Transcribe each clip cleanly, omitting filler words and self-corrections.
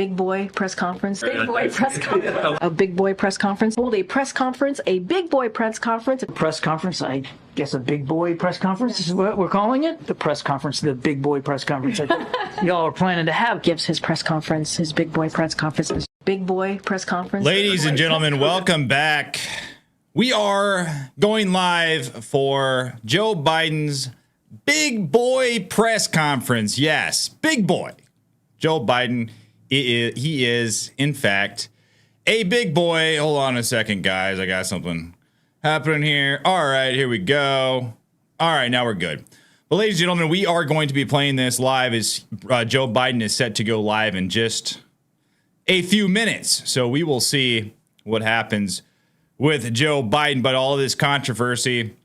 big boy press conference. Big boy press conference. A big boy press conference. Hold a press conference. A big boy press conference. Press conference. I guess a big boy press conference is what we're calling it. The press conference. The big boy press conference. Y'all are planning to have. Gives his press conference. His big boy press conference. His big boy press conference. Ladies and gentlemen, welcome back. We are going live for Joe Biden's big boy press conference. Yes, big boy. Joe Biden, he is, in fact, a big boy. Hold on a second, guys. I got something happening here. All right, here we go. All right, now we're good. But ladies and gentlemen, we are going to be playing this live as Joe Biden is set to go live in just a few minutes. So we will see what happens with Joe Biden. But all of this controversy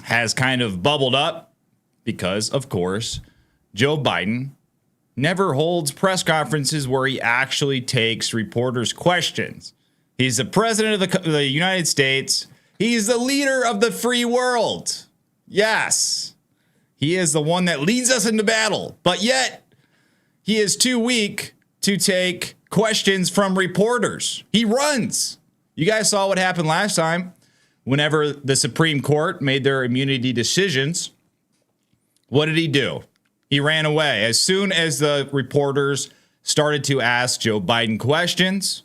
has kind of bubbled up because, of course, Joe Biden never holds press conferences where he actually takes reporters' questions. He's the president of the United States. He's the leader of the free world. Yes, he is the one that leads us into battle. But yet, he is too weak to take questions from reporters. He runs. You guys saw what happened last time whenever the Supreme Court made their immunity decisions. What did he do? He ran away. As soon as the reporters started to ask Joe Biden questions,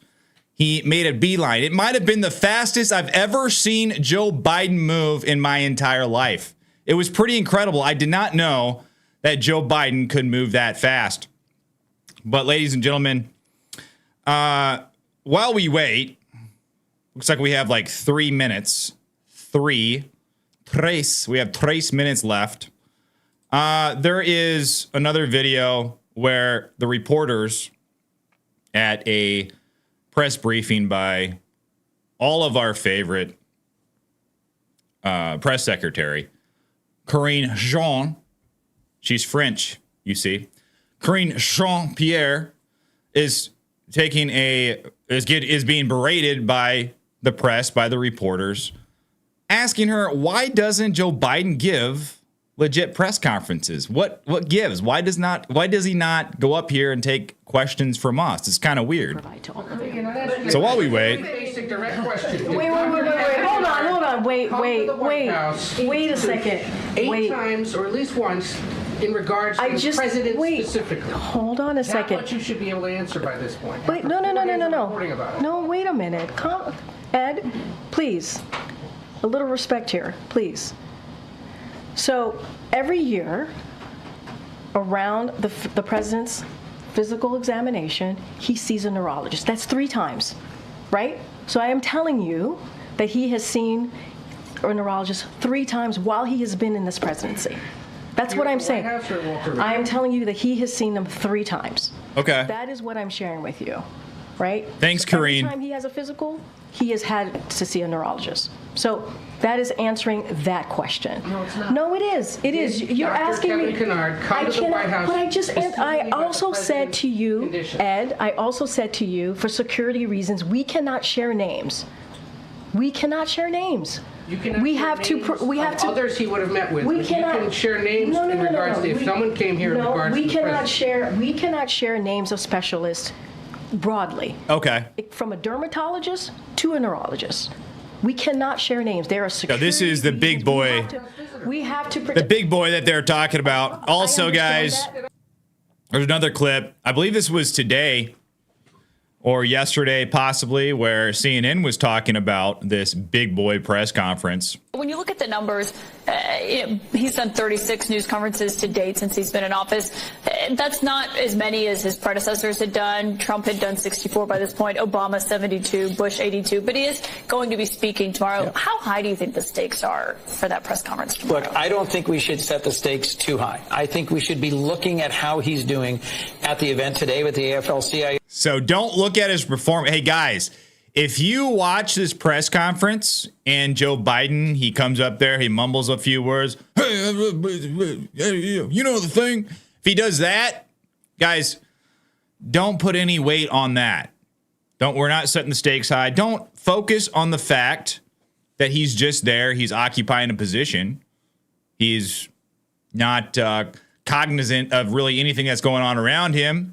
he made a beeline. It might have been the fastest I've ever seen Joe Biden move in my entire life. It was pretty incredible. I did not know that Joe Biden could move that fast. But ladies and gentlemen, while we wait, looks like we have like 3 minutes. We have 3 minutes left. There is another video where the reporters at a press briefing by all of our favorite press secretary, Karine Jean, she's French, you see. Karine Jean-Pierre is being berated by the press, by the reporters, asking her, why doesn't Joe Biden give legit press conferences? What gives? Why does he not go up here and take questions from us? It's kind of weird. So while we wait. Basic direct question. Wait. Hold on. Wait a second. Eight times, or at least once, in regards to the president specifically. Hold on a second. How much you should be able to answer by this point. Wait, no. No, wait a minute. Ed, please. A little respect here, please. So every year, around the president's physical examination, he sees a neurologist. That's 3 times, right? So I am telling you that he has seen a neurologist 3 times while he has been in this presidency. That's what I'm saying. I am telling you that he has seen them 3 times. Okay. That is what I'm sharing with you, right? Thanks, Karine. Every time he has a physical, he has had to see a neurologist. So that is answering that question. No, it's not. No, it is. It is. You're Dr. asking me. Kevin Kennard, come to the White House. But I also said to you, Ed, I also said to you, for security reasons, we cannot share names. We cannot share names. You cannot we share have names to. We have of to. Others he would have met with. We but cannot. You can share names in regards to if someone came here in regards to the president. We cannot share names of specialists broadly. Okay. From a dermatologist to a neurologist. We cannot share names. There are security. So this is the big boy. We have to the big boy that they're talking about. Also, guys, there's another clip. I believe this was today or yesterday, possibly, where CNN was talking about this big boy press conference. When you look at the numbers, he's done 36 news conferences to date since he's been in office. That's not as many as his predecessors had done. Trump had done 64 by this point, Obama 72, Bush 82. But he is going to be speaking tomorrow. Yeah. How high do you think the stakes are for that press conference tomorrow? Look, I don't think we should set the stakes too high. I think we should be looking at how he's doing at the event today with the AFL-CIO. So don't look at his performance. Hey, guys. If you watch this press conference and Joe Biden, he comes up there, he mumbles a few words. Hey, you know the thing. If he does that, guys, don't put any weight on that. We're not setting the stakes high. Don't focus on the fact that he's just there. He's occupying a position. He's not cognizant of really anything that's going on around him.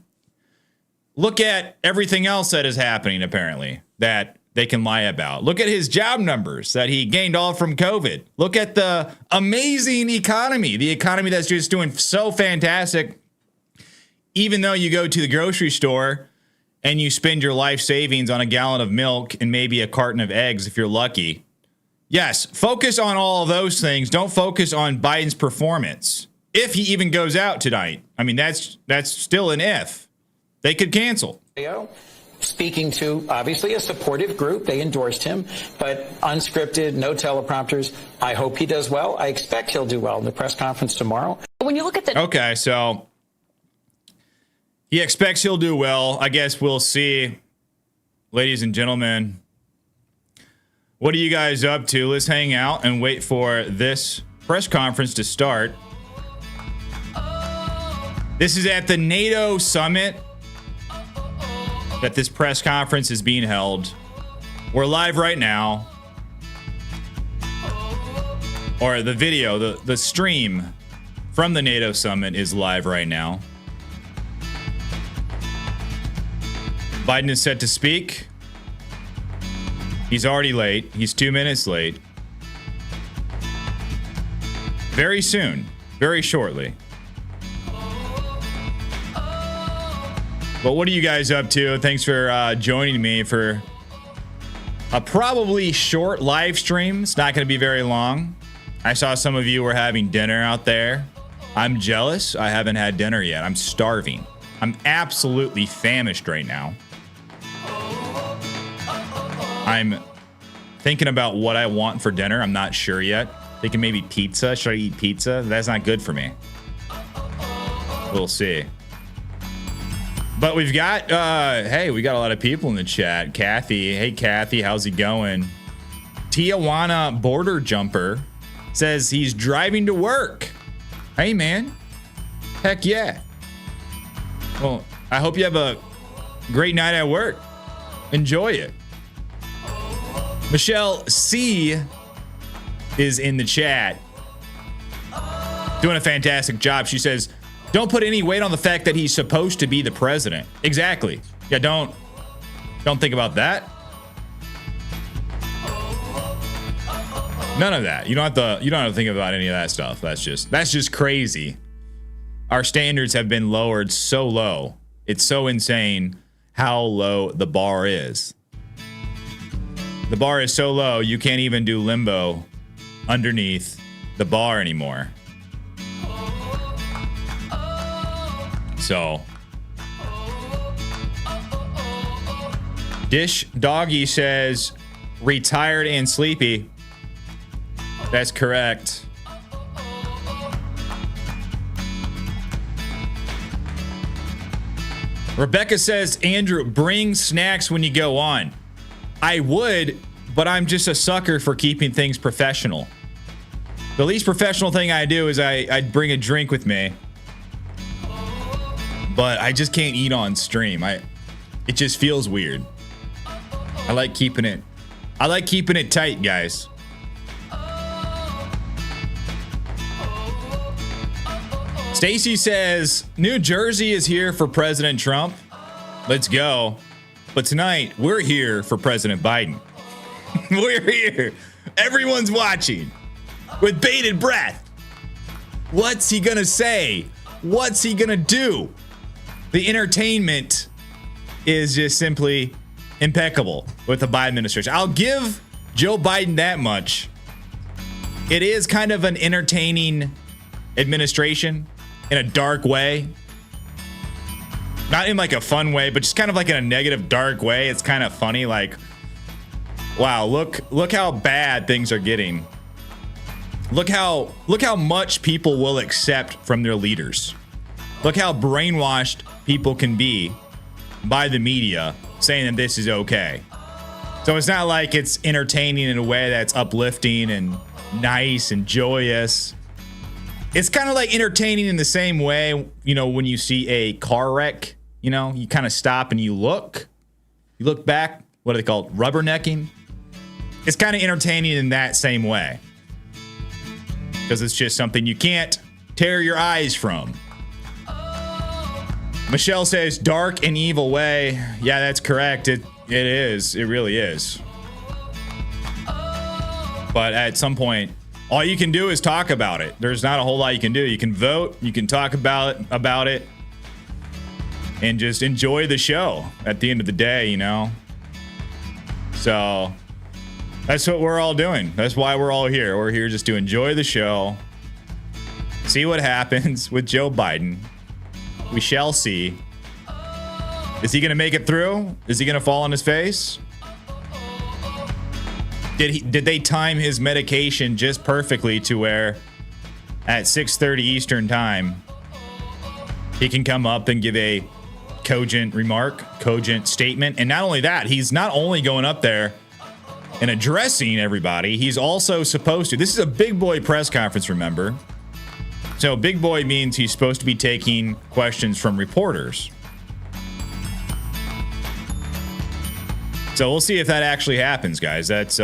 look at everything else that is happening, apparently, that they can lie about. Look at his job numbers that he gained all from COVID. Look at the amazing economy, the economy that's just doing so fantastic. Even though you go to the grocery store and you spend your life savings on a gallon of milk and maybe a carton of eggs if you're lucky. Yes, focus on all of those things. Don't focus on Biden's performance. If he even goes out tonight. I mean, that's still an if. They could cancel. Speaking to, obviously, a supportive group. They endorsed him, but unscripted, no teleprompters. I hope he does well. I expect he'll do well in the press conference tomorrow. When you look at the... Okay, so he expects he'll do well. I guess we'll see. Ladies and gentlemen, what are you guys up to? Let's hang out and wait for this press conference to start. This is at the NATO Summit that this press conference is being held. We're live right now. Or the video, the stream from the NATO Summit is live right now. Biden is set to speak. He's already late. He's 2 minutes late. Very soon. Very shortly. But what are you guys up to? Thanks for joining me for a probably short live stream. It's not going to be very long. I saw some of you were having dinner out there. I'm jealous. I haven't had dinner yet. I'm starving. I'm absolutely famished right now. I'm thinking about what I want for dinner. I'm not sure yet. Thinking maybe pizza. Should I eat pizza? That's not good for me. We'll see. But we've got, hey, we got a lot of people in the chat. Kathy, hey, Kathy, how's it going? Tijuana border jumper says he's driving to work. Hey, man. Heck yeah. Well, I hope you have a great night at work. Enjoy it. Michelle C is in the chat. Doing a fantastic job. She says, don't put any weight on the fact that he's supposed to be the president. Exactly. Yeah, don't think about that. None of that. You don't have to think about any of that stuff. That's just crazy. Our standards have been lowered so low. It's so insane how low the bar is. The bar is so low you can't even do limbo underneath the bar anymore. So, Dish Doggy says, retired and sleepy. That's correct. Rebecca says, Andrew, bring snacks when you go on. I would, but I'm just a sucker for keeping things professional. The least professional thing I do is I'd bring a drink with me. But I just can't eat on stream. It just feels weird. I like keeping it tight, guys. Stacy says, New Jersey is here for President Trump. Let's go. But tonight, we're here for President Biden. We're here. Everyone's watching with bated breath. What's he gonna say? What's he gonna do? The entertainment is just simply impeccable with the Biden administration. I'll give Joe Biden that much. It is kind of an entertaining administration in a dark way. Not in like a fun way, but just kind of like in a negative, dark way. It's kind of funny. Like, wow, look how bad things are getting. Look how much people will accept from their leaders. Look how brainwashed people can be by the media saying that this is okay. So it's not like it's entertaining in a way that's uplifting and nice and joyous. It's kind of like entertaining in the same way, you know, when you see a car wreck, you know, you kind of stop and you look back. What are they called? Rubbernecking. It's kind of entertaining in that same way. Because it's just something you can't tear your eyes from. Michelle says dark and evil way. Yeah, that's correct. It is. It really is. But at some point, all you can do is talk about it. There's not a whole lot you can do. You can vote, you can talk about it, and just enjoy the show at the end of the day, you know? So that's what we're all doing. That's why we're all here. We're here just to enjoy the show, see what happens with Joe Biden. We shall see. Is he going to make it through? Is he going to fall on his face? Did they time his medication just perfectly to where at 6:30 Eastern time he can come up and give a cogent remark, cogent statement? And not only that, he's not only going up there and addressing everybody, he's also supposed to. This is a big boy press conference, remember? So big boy means he's supposed to be taking questions from reporters. So we'll see if that actually happens, guys. That's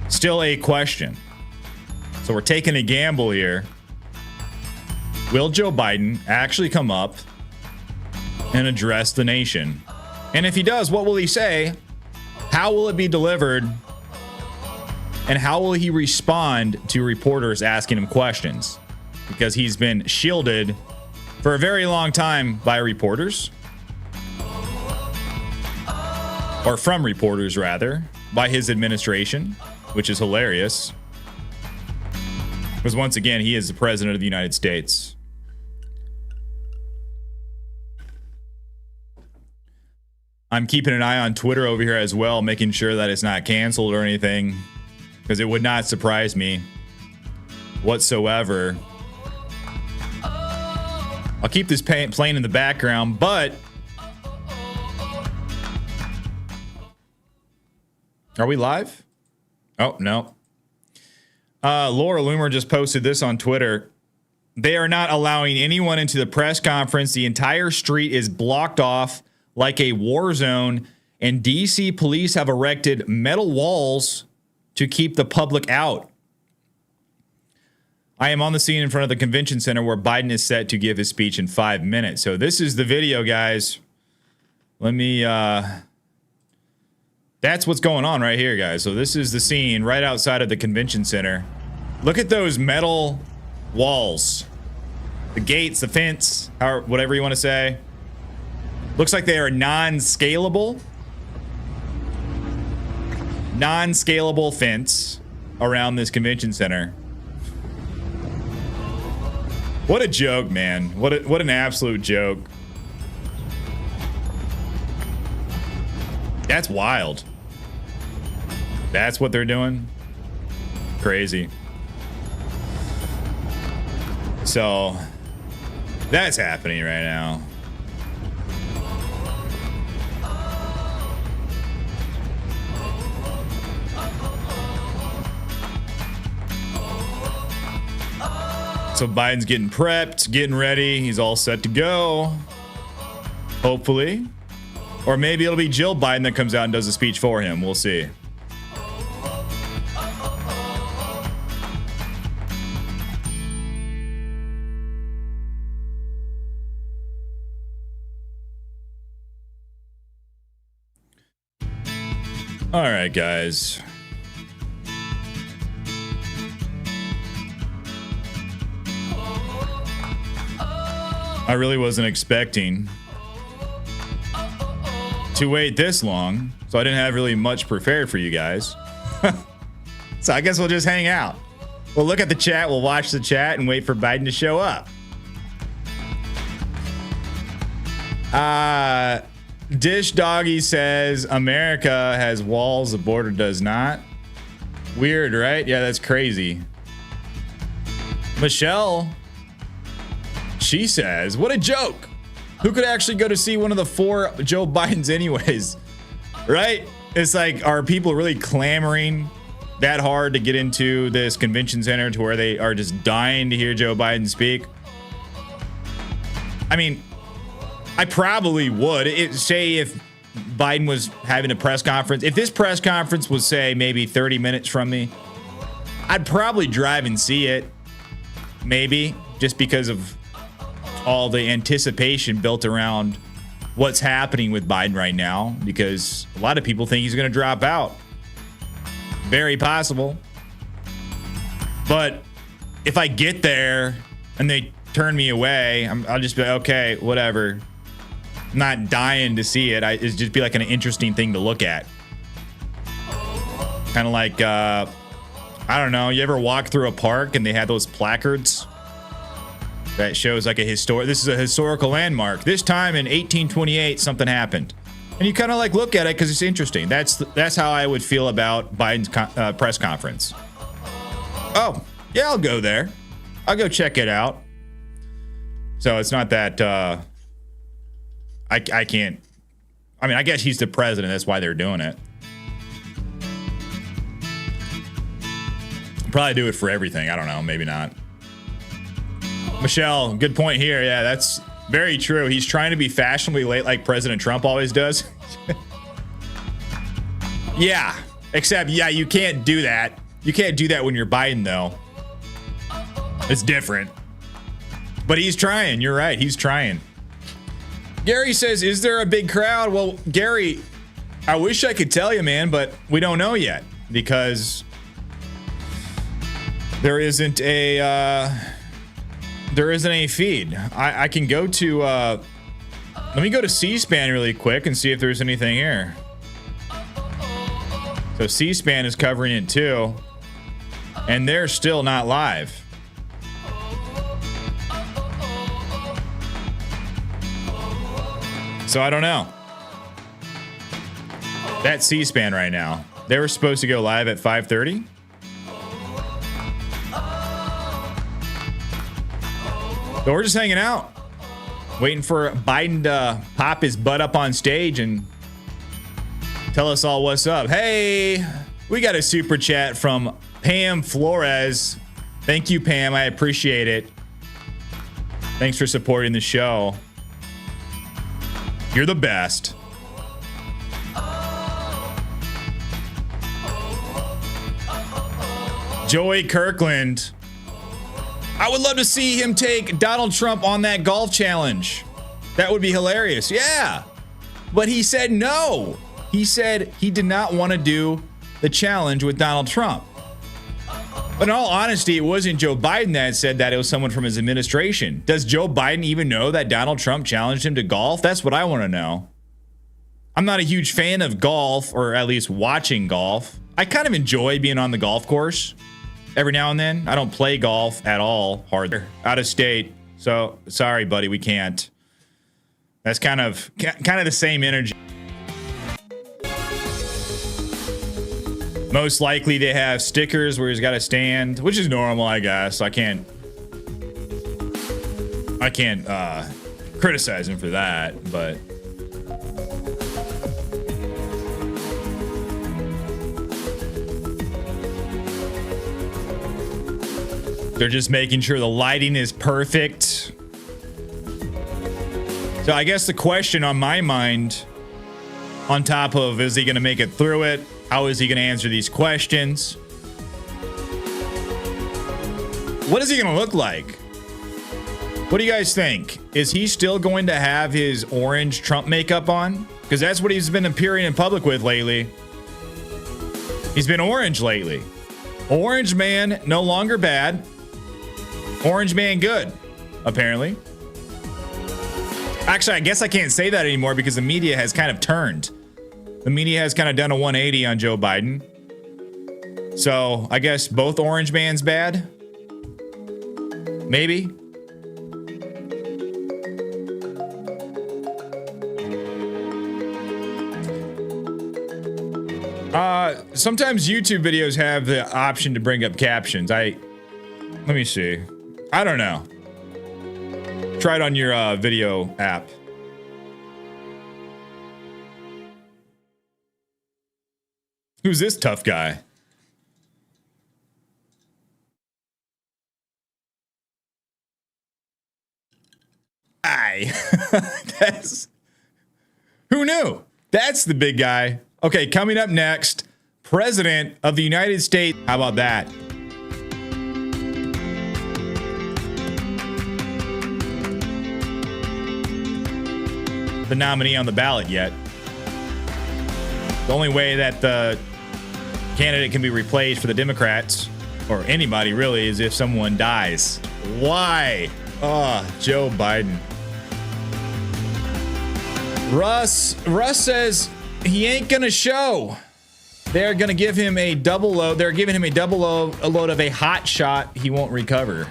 still a question. So we're taking a gamble here. Will Joe Biden actually come up and address the nation? And if he does, what will he say? How will it be delivered? And how will he respond to reporters asking him questions? Because he's been shielded for a very long time by reporters. Or from reporters, rather, by his administration, which is hilarious. Because once again, he is the president of the United States. I'm keeping an eye on Twitter over here as well, making sure that it's not canceled or anything, because it would not surprise me whatsoever. I'll keep this playing in the background, but are we live? Oh, no. Laura Loomer just posted this on Twitter. They are not allowing anyone into the press conference. The entire street is blocked off like a war zone, and DC police have erected metal walls to keep the public out. I am on the scene in front of the convention center where Biden is set to give his speech in 5 minutes. So this is the video, guys. Let me... That's what's going on right here, guys. So this is the scene right outside of the convention center. Look at those metal walls. The gates, the fence, or whatever you want to say. Looks like they are non-scalable. Non-scalable fence around this convention center. What a joke, man. What an absolute joke. That's wild. That's what they're doing? Crazy. So, that's happening right now. So Biden's getting prepped, getting ready. He's all set to go. Hopefully. Or maybe it'll be Jill Biden that comes out and does a speech for him. We'll see. All right, guys. I really wasn't expecting to wait this long, so I didn't have really much prepared for you guys. So I guess we'll just hang out. We'll look at the chat, we'll watch the chat, and wait for Biden to show up. Dish Doggy says America has walls, the border does not. Weird, right? Yeah, that's crazy. Michelle, she says, what a joke. Who could actually go to see one of the 4 Joe Bidens anyways? Right? It's like, are people really clamoring that hard to get into this convention center to where they are just dying to hear Joe Biden speak? I mean, I probably would. Say if Biden was having a press conference, if this press conference was, say, maybe 30 minutes from me, I'd probably drive and see it. Maybe just because of all the anticipation built around what's happening with Biden right now, because a lot of people think he's going to drop out. Very possible. But if I get there and they turn me away, I'll just be like, okay, whatever. I'm not dying to see it. It'd just be like an interesting thing to look at. Kind of like, I don't know, you ever walk through a park and they have those placards that shows like this is a historical landmark. This time in 1828, something happened. And you kind of like look at it because it's interesting. That's how I would feel about Biden's press conference. Oh, yeah, I'll go there. I'll go check it out. So it's not that I can't. I mean, I guess he's the president. That's why they're doing it. Probably do it for everything. I don't know. Maybe not. Michelle, good point here. Yeah, that's very true. He's trying to be fashionably late like President Trump always does. Yeah, except, yeah, you can't do that. You can't do that when you're Biden, though. It's different. But he's trying. You're right. He's trying. Gary says, is there a big crowd? Well, Gary, I wish I could tell you, man, but we don't know yet because there isn't a feed. I can go to let me go to C-SPAN really quick and see if there's anything here. So C-SPAN is covering it too, and they're still not live. So I don't know. That's C-SPAN right now. They were supposed to go live at 5:30. So we're just hanging out, waiting for Biden to pop his butt up on stage and tell us all what's up. Hey, we got a super chat from Pam Flores. Thank you, Pam. I appreciate it. Thanks for supporting the show. You're the best. Joey Kirkland. I would love to see him take Donald Trump on that golf challenge. That would be hilarious. Yeah. But he said no. He said he did not want to do the challenge with Donald Trump. But in all honesty, it wasn't Joe Biden that said that. It was someone from his administration. Does Joe Biden even know that Donald Trump challenged him to golf? That's what I want to know. I'm not a huge fan of golf, or at least watching golf. I kind of enjoy being on the golf course every now and then. I don't play golf at all hard. Out of state. So sorry, buddy, we can't. That's kind of the same energy. Most likely they have stickers where he's got to stand, which is normal, I guess. I can't criticize him for that, but they're just making sure the lighting is perfect. So I guess the question on my mind, on top of is he going to make it through it? How is he going to answer these questions? What is he going to look like? What do you guys think? Is he still going to have his orange Trump makeup on? Because that's what he's been appearing in public with lately. He's been orange lately. Orange man, no longer bad. Orange man good, apparently. Actually, I guess I can't say that anymore because the media has kind of turned. The media has kind of done a 180 on Joe Biden. So I guess both orange man's bad. Maybe. Sometimes YouTube videos have the option to bring up captions. Let me see. I don't know. Try it on your video app. Who's this tough guy? Who knew? That's the big guy. Okay, coming up next, President of the United States. How about that? the nominee on the ballot yet. The only way that the candidate can be replaced for the Democrats, or anybody really, is if someone dies. Why? Oh, Joe Biden. Russ says he ain't gonna show. They're gonna give him a double load. They're giving him a double load of a hot shot he won't recover.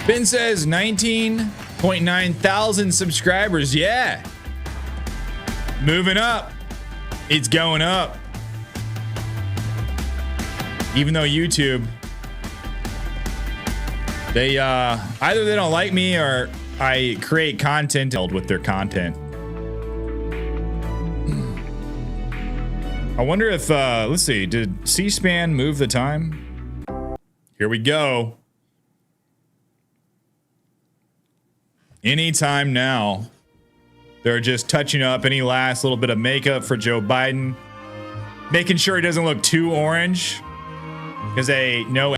Ben says 19.9 thousand subscribers. Yeah. Moving up. It's going up. Even though YouTube, they either they don't like me or I create content with their content. I wonder if let's see, did C-SPAN move the time? Here we go. Anytime now. They're just touching up any last little bit of makeup for Joe Biden, making sure he doesn't look too orange, because they know.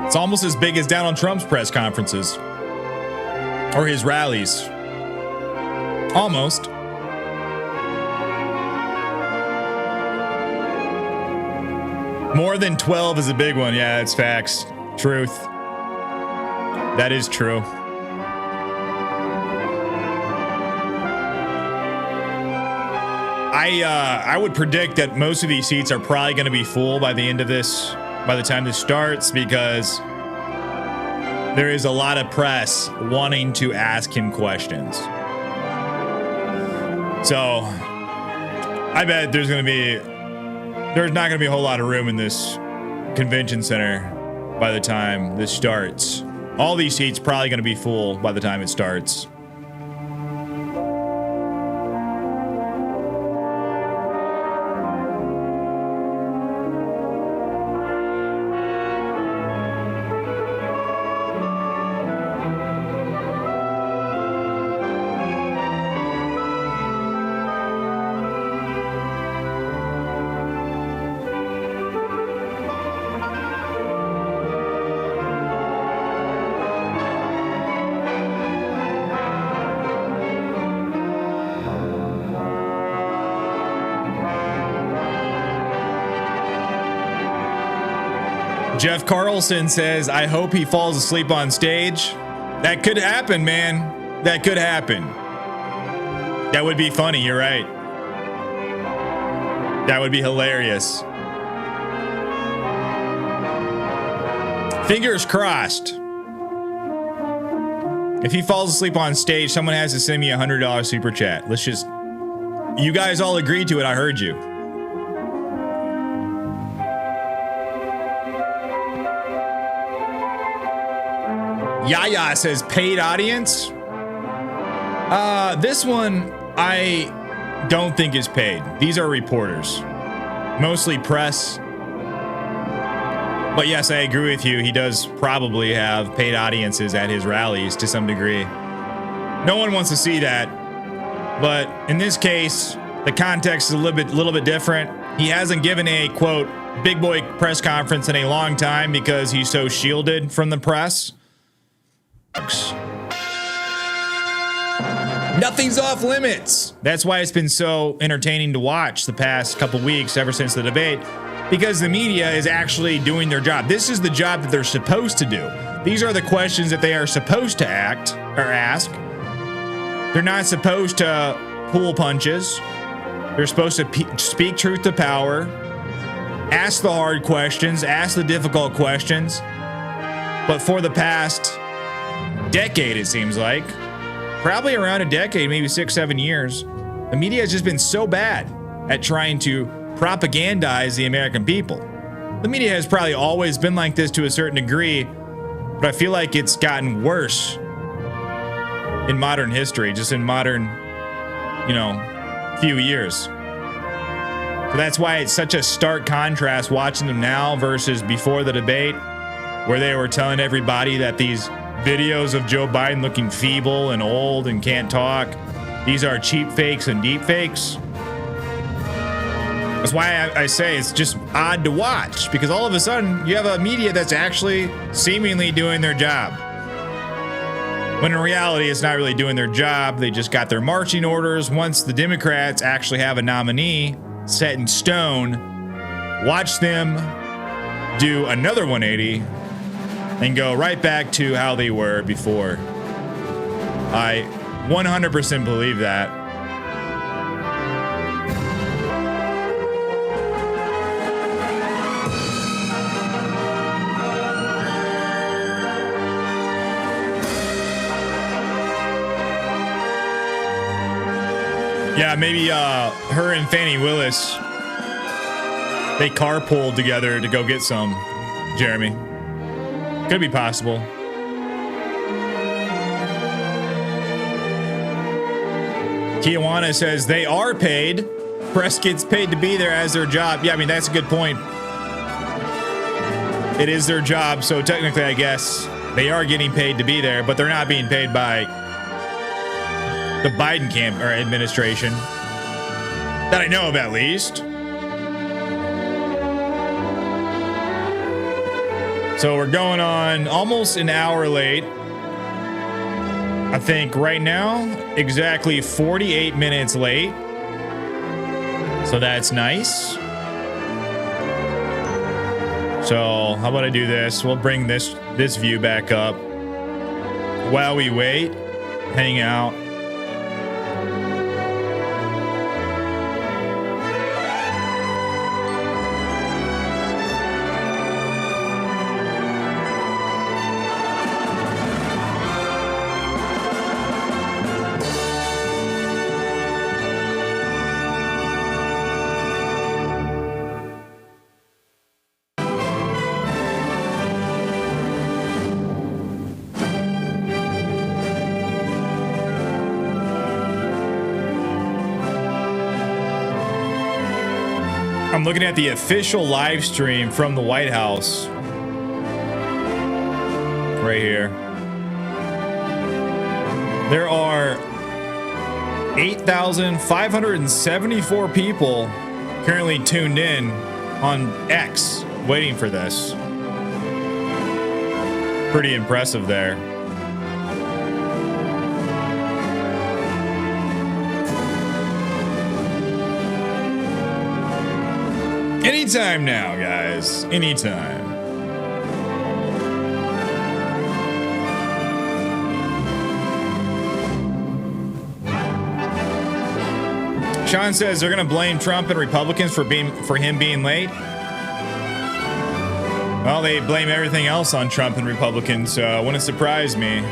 It's almost as big as Donald Trump's press conferences or his rallies. Almost. More than 12 is a big one. Yeah, that's facts. Truth. That is true. I would predict that most of these seats are probably going to be full by the time this starts, because there is a lot of press wanting to ask him questions. So I bet there's not going to be a whole lot of room in this convention center by the time this starts. All these seats probably going to be full by the time it starts. Jeff Carlson says, I hope he falls asleep on stage. That could happen, man. That could happen. That would be funny. You're right. That would be hilarious. Fingers crossed. If he falls asleep on stage, someone has to send me $100 super chat. You guys all agreed to it. I heard you. Yaya says paid audience. This one I don't think is paid. These are reporters, mostly press. But yes, I agree with you. He does probably have paid audiences at his rallies to some degree. No one wants to see that. But in this case, the context is a little bit different. He hasn't given a, quote, big boy press conference in a long time because he's so shielded from the press. Nothing's off limits. That's why it's been so entertaining to watch the past couple weeks ever since the debate, because the media is actually doing their job. This is the job that they're supposed to do. These are the questions that they are supposed to ask. They're not supposed to pull punches. They're supposed to speak truth to power, ask the hard questions, ask the difficult questions. But for the past decade, it seems like, probably around a decade, maybe 6-7 years, the media has just been so bad at trying to propagandize the American people. The media has probably always been like this to a certain degree, but I feel like it's gotten worse in modern history, just in modern, few years. So that's why it's such a stark contrast watching them now versus before the debate, where they were telling everybody that these videos of Joe Biden looking feeble and old and can't talk, these are cheap fakes and deep fakes. That's why I say it's just odd to watch, because all of a sudden you have a media that's actually seemingly doing their job. When in reality, it's not really doing their job. They just got their marching orders. Once the Democrats actually have a nominee set in stone, watch them do another 180 and go right back to how they were before. I 100% believe that. Yeah, maybe her and Fannie Willis, they carpooled together to go get some, Jeremy. Could be possible. Tijuana says they are paid. Press gets paid to be there as their job. Yeah, I mean, that's a good point. It is their job, so technically, I guess, they are getting paid to be there, but they're not being paid by the Biden camp or administration that I know of, at least. So we're going on almost an hour late. I think right now, exactly 48 minutes late. So that's nice. So how about I do this? We'll bring this view back up while we wait, hang out. I'm looking at the official live stream from the White House right here. There are 8,574 people currently tuned in on X waiting for this. Pretty impressive there. Anytime now, guys. Anytime. Sean says they're going to blame Trump and Republicans for him being late. Well, they blame everything else on Trump and Republicans, so it wouldn't surprise me.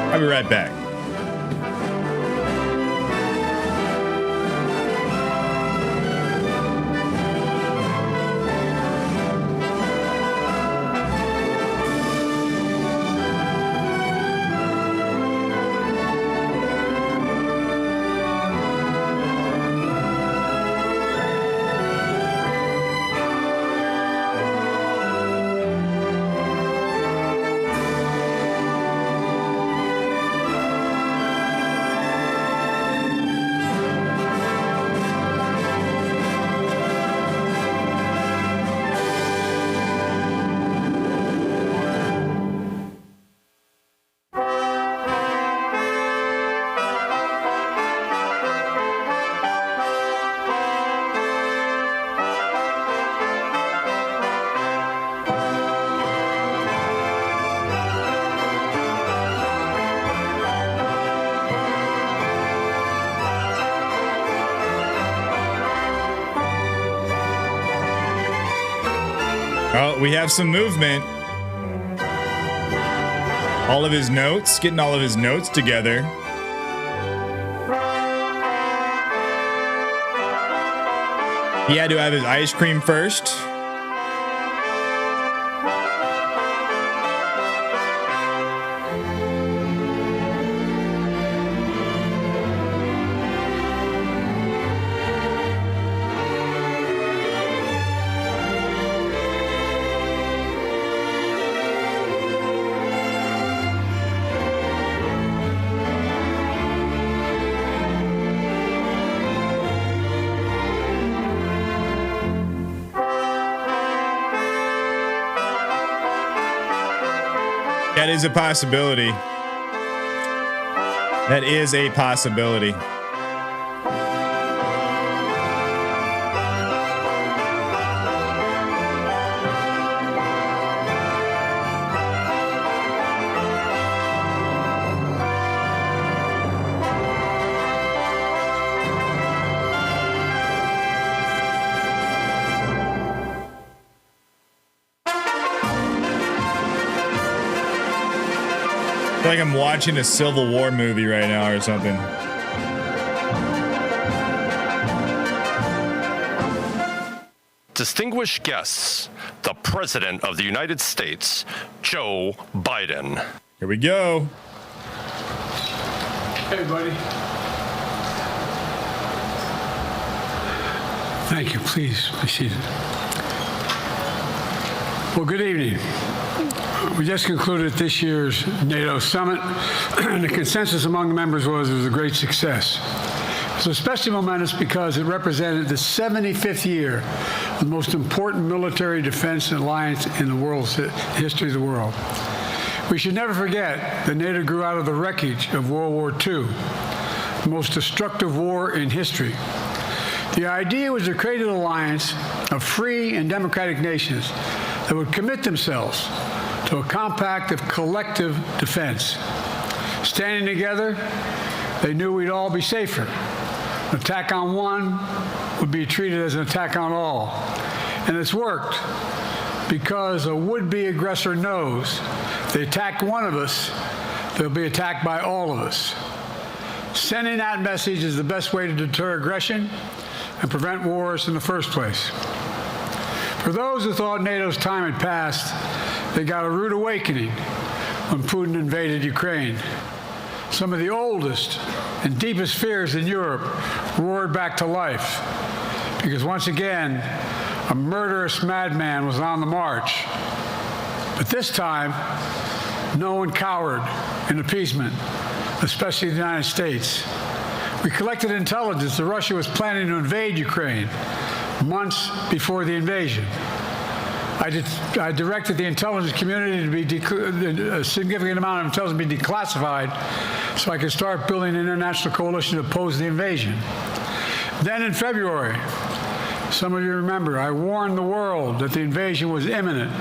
I'll be right back. Oh, we have some movement. All of his notes, getting all of his notes together. He had to have his ice cream first. That is a possibility. That is a possibility. I feel like I'm watching a Civil War movie right now or something. Distinguished guests, the President of the United States, Joe Biden. Here we go. Hey, buddy. Thank you. Please be seated. Well, good evening. We just concluded this year's NATO Summit, and the consensus among the members was it was a great success. It was especially momentous because it represented the 75th year of the most important military defense alliance in the world's history of the world. We should never forget that NATO grew out of the wreckage of World War II, the most destructive war in history. The idea was to create an alliance of free and democratic nations that would commit themselves to a compact of collective defense. Standing together, they knew we'd all be safer. An attack on one would be treated as an attack on all. And it's worked because a would-be aggressor knows if they attack one of us, they'll be attacked by all of us. Sending that message is the best way to deter aggression and prevent wars in the first place. For those who thought NATO's time had passed, they got a rude awakening when Putin invaded Ukraine. Some of the oldest and deepest fears in Europe roared back to life because once again, a murderous madman was on the march. But this time, no one cowered in appeasement, especially the United States. We collected intelligence that Russia was planning to invade Ukraine months before the invasion. I directed the intelligence community to be a significant amount of intelligence be declassified so I could start building an international coalition to oppose the invasion. Then in February, some of you remember, I warned the world that the invasion was imminent.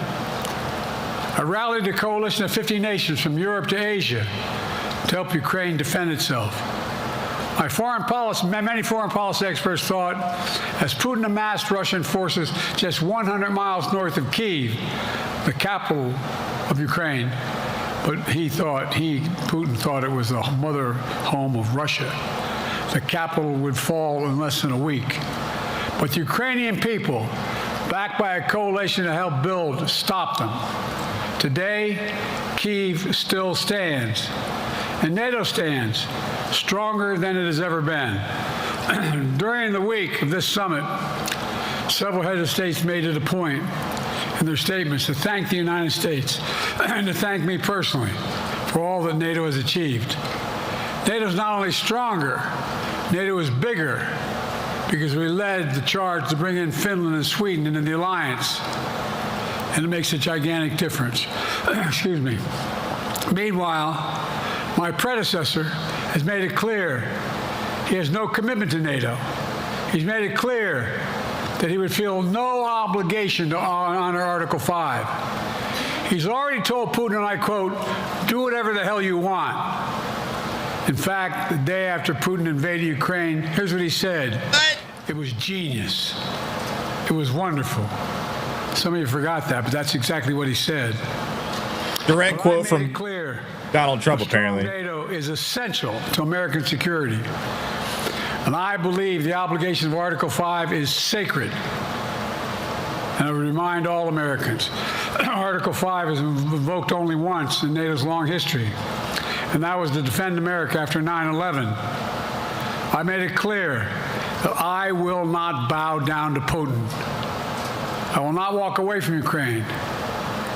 I rallied a coalition of 50 nations from Europe to Asia to help Ukraine defend itself. Many foreign policy experts thought, as Putin amassed Russian forces just 100 miles north of Kyiv, the capital of Ukraine, but Putin thought it was the mother home of Russia. The capital would fall in less than a week. But the Ukrainian people, backed by a coalition to help build, stopped them. Today, Kyiv still stands, and NATO stands stronger than it has ever been. During the week of this summit, several heads of states made it a point in their statements to thank the United States and to thank me personally for all that NATO has achieved. NATO is not only stronger, NATO is bigger because we led the charge to bring in Finland and Sweden into the alliance, and it makes a gigantic difference. Excuse me. Meanwhile, my predecessor has made it clear he has no commitment to NATO. He's made it clear that he would feel no obligation to honor Article 5. He's already told Putin, and I quote, "Do whatever the hell you want." In fact, the day after Putin invaded Ukraine, here's what he said. It was genius. It was wonderful. Some of you forgot that, but that's exactly what he said. Direct quote from clear. Donald Trump, apparently. NATO is essential to American security. And I believe the obligation of Article 5 is sacred. And I would remind all Americans, Article 5 is invoked only once in NATO's long history, and that was to defend America after 9/11. I made it clear that I will not bow down to Putin. I will not walk away from Ukraine.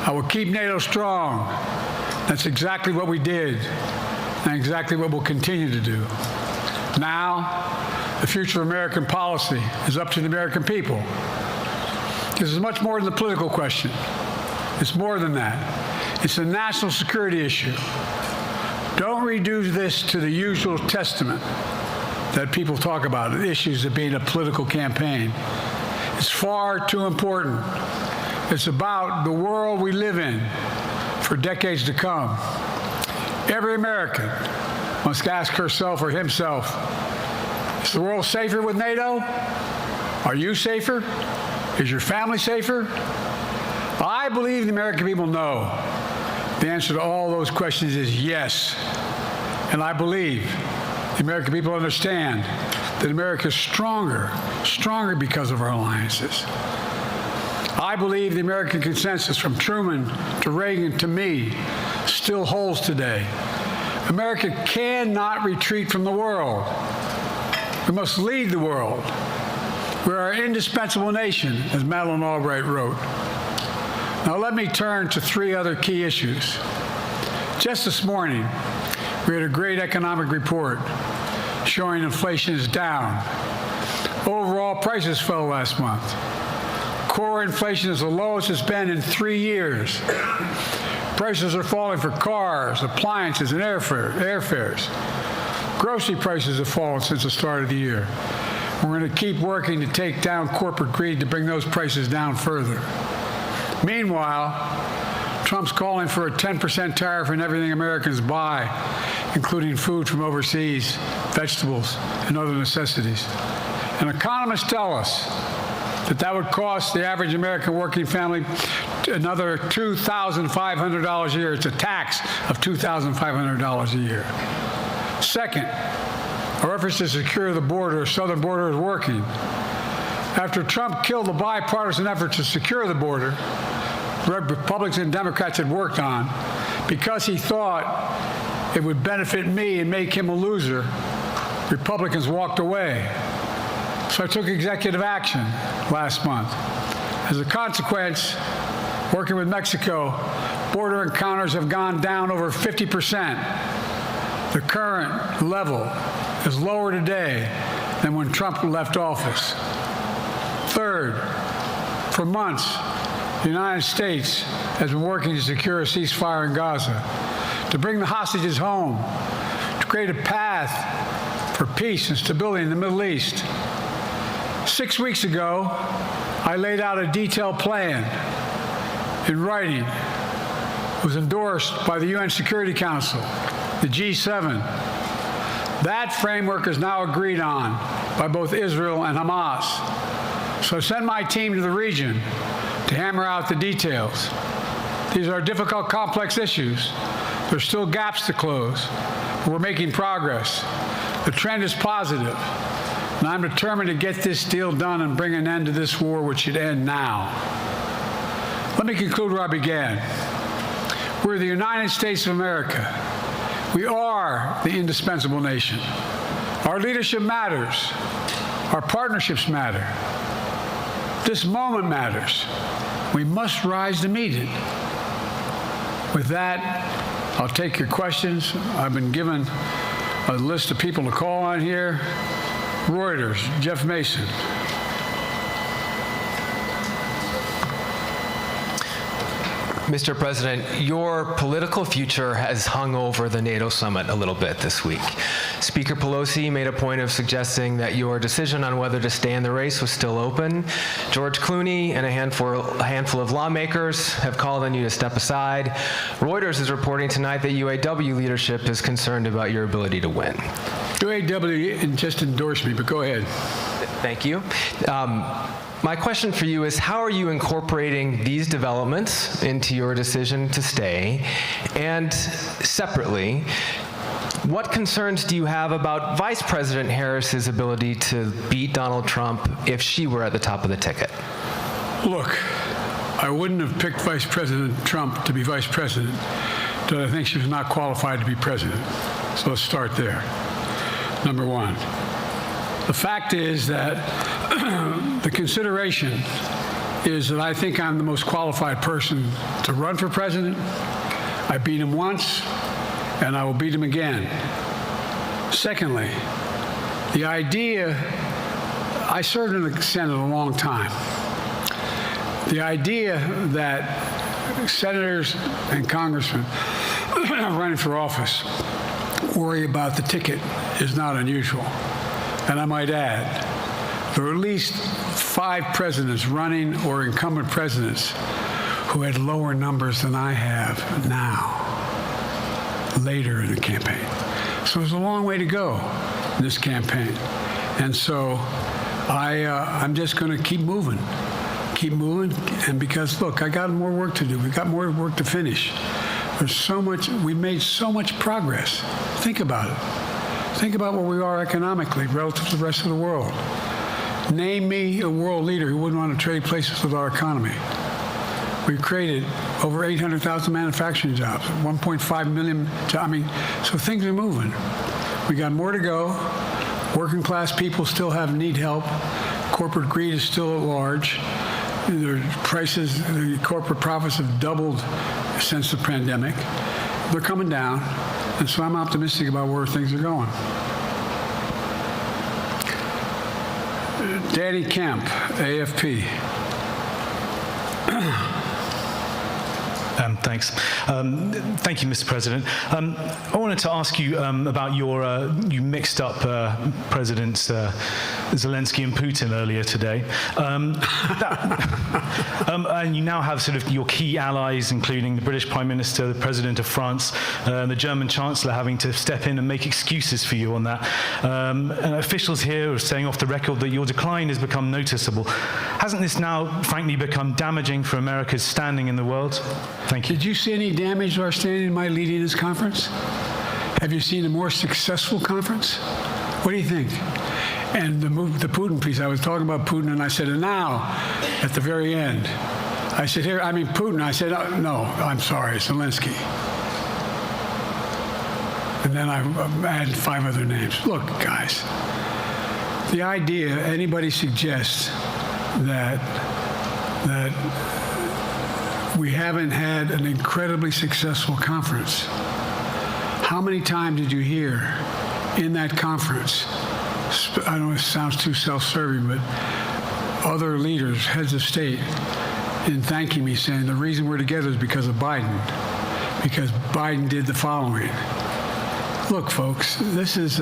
I will keep NATO strong. That's exactly what we did, and exactly what we'll continue to do. Now, the future of American policy is up to the American people. This is much more than a political question. It's more than that. It's a national security issue. Don't reduce this to the usual testament that people talk about, issues of being a political campaign. It's far too important. It's about the world we live in for decades to come. Every American must ask herself or himself, is the world safer with NATO? Are you safer? Is your family safer? I believe the American people know the answer to all those questions is yes. And I believe the American people understand that America is stronger because of our alliances. I believe the American consensus from Truman to Reagan to me still holds today. America cannot retreat from the world. We must lead the world. We're an indispensable nation, as Madeleine Albright wrote. Now let me turn to three other key issues. Just this morning, we had a great economic report showing inflation is down. Overall prices fell last month. Core inflation is the lowest it's been in 3 years. Prices are falling for cars, appliances, and airfares. Grocery prices have fallen since the start of the year. We're going to keep working to take down corporate greed to bring those prices down further. Meanwhile, Trump's calling for a 10% tariff on everything Americans buy, including food from overseas, vegetables, and other necessities. And economists tell us that would cost the average American working family another $2,500 a year. It's a tax of $2,500 a year. Second, our efforts to secure the border, southern border, is working. After Trump killed the bipartisan effort to secure the border, Republicans and Democrats had worked on, because he thought it would benefit me and make him a loser, Republicans walked away. So I took executive action last month. As a consequence, working with Mexico, border encounters have gone down over 50%. The current level is lower today than when Trump left office. Third, for months, the United States has been working to secure a ceasefire in Gaza, to bring the hostages home, to create a path for peace and stability in the Middle East. 6 weeks ago, I laid out a detailed plan in writing. It was endorsed by the UN Security Council, the G7. That framework is now agreed on by both Israel and Hamas. So I sent my team to the region to hammer out the details. These are difficult, complex issues. There's still gaps to close, but we're making progress. The trend is positive, and I'm determined to get this deal done and bring an end to this war, which should end now. Let me conclude where I began. We're the United States of America. We are the indispensable nation. Our leadership matters. Our partnerships matter. This moment matters. We must rise to meet it. With that, I'll take your questions. I've been given a list of people to call on here. Reuters, Jeff Mason. Mr. President, your political future has hung over the NATO summit a little bit this week. Speaker Pelosi made a point of suggesting that your decision on whether to stay in the race was still open. George Clooney and a handful of lawmakers have called on you to step aside. Reuters is reporting tonight that UAW leadership is concerned about your ability to win. UAW just endorsed me, but go ahead. Thank you. My question for you is, how are you incorporating these developments into your decision to stay? And separately, what concerns do you have about Vice President Harris's ability to beat Donald Trump if she were at the top of the ticket? Look, I wouldn't have picked Vice President Trump to be vice president, but I think she was not qualified to be president. So let's start there. Number one. The fact is that the consideration is that I think I'm the most qualified person to run for president. I beat him once, and I will beat him again. Secondly, the idea, I served in the Senate a long time. The idea that senators and congressmen running for office worry about the ticket is not unusual. And I might add, there are at least 5 presidents running or incumbent presidents who had lower numbers than I have now, later in the campaign. So there's a long way to go in this campaign. And so I'm just going to keep moving. And because, look, I got more work to do. We've got more work to finish. There's so much, we made so much progress. Think about it. Think about where we are economically relative to the rest of the world. Name me a world leader who wouldn't want to trade places with our economy. We've created over 800,000 manufacturing jobs, 1.5 million jobs. I mean, so things are moving. We got more to go. Working class people still need help. Corporate greed is still at large. Their prices, the corporate profits have doubled since the pandemic. They're coming down, and so I'm optimistic about where things are going. Danny Kemp, AFP. Thanks. Thank you, Mr. President. I wanted to ask you about you mixed up Presidents Zelensky and Putin earlier today. And you now have sort of your key allies, including the British Prime Minister, the President of France, the German Chancellor having to step in and make excuses for you on that. And officials here are saying off the record that your decline has become noticeable. Hasn't this now, frankly, become damaging for America's standing in the world? Thank you. Did you see any damage to our standing in my leading this conference? Have you seen a more successful conference? What do you think? And the Putin piece, I was talking about Putin, and I said, and now, at the very end, I said, here, I mean, Putin. I said, no, I'm sorry, Zelensky. And then I added 5 other names. Look, guys, the idea anybody suggests that we haven't had an incredibly successful conference. How many times did you hear in that conference, I know it sounds too self-serving, but other leaders, heads of state, in thanking me, saying the reason we're together is because of Biden, because Biden did the following. Look, folks, this is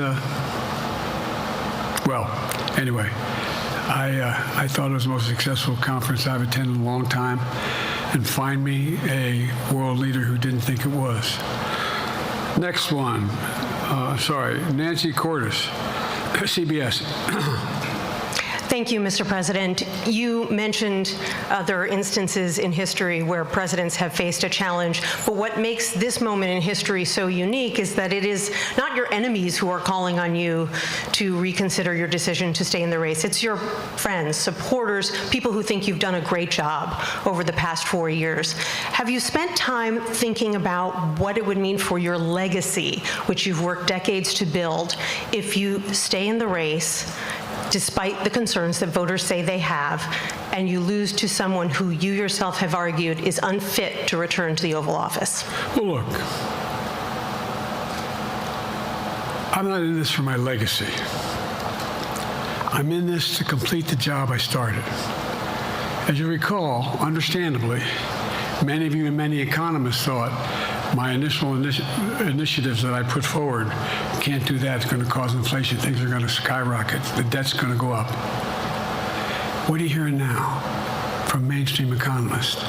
well, anyway, I thought it was the most successful conference I've attended in a long time. And find me a world leader who didn't think it was. Next one, Nancy Cordes, CBS. Thank you, Mr. President. You mentioned other instances in history where presidents have faced a challenge, but what makes this moment in history so unique is that it is not your enemies who are calling on you to reconsider your decision to stay in the race. It's your friends, supporters, people who think you've done a great job over the past 4 years. Have you spent time thinking about what it would mean for your legacy, which you've worked decades to build, if you stay in the race, despite the concerns that voters say they have, and you lose to someone who you yourself have argued is unfit to return to the Oval Office? Well, look, I'm not in this for my legacy. I'm in this to complete the job I started. As you recall, understandably, many of you and many economists thought my initial initiatives that I put forward, can't do that, it's going to cause inflation, things are going to skyrocket, the debt's going to go up. What are you hearing now from mainstream economists?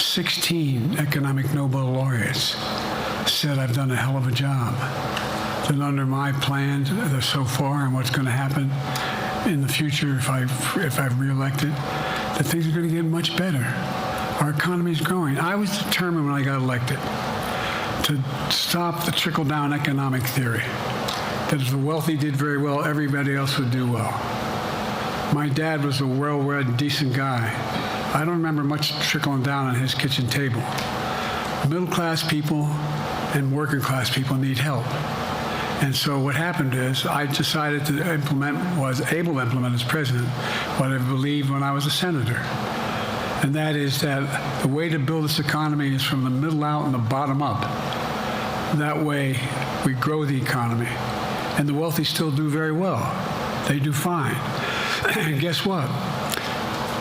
16 economic Nobel laureates said I've done a hell of a job. That under my plan so far and what's going to happen in the future if I've reelected, that things are going to get much better. Our economy is growing. I was determined when I got elected to stop the trickle-down economic theory, that if the wealthy did very well, everybody else would do well. My dad was a well-read, decent guy. I don't remember much trickling down on his kitchen table. Middle-class people and working-class people need help. And so what happened is I decided to was able to implement as president what I believed when I was a senator. And that is that the way to build this economy is from the middle out and the bottom up. That way we grow the economy. And the wealthy still do very well. They do fine. And guess what?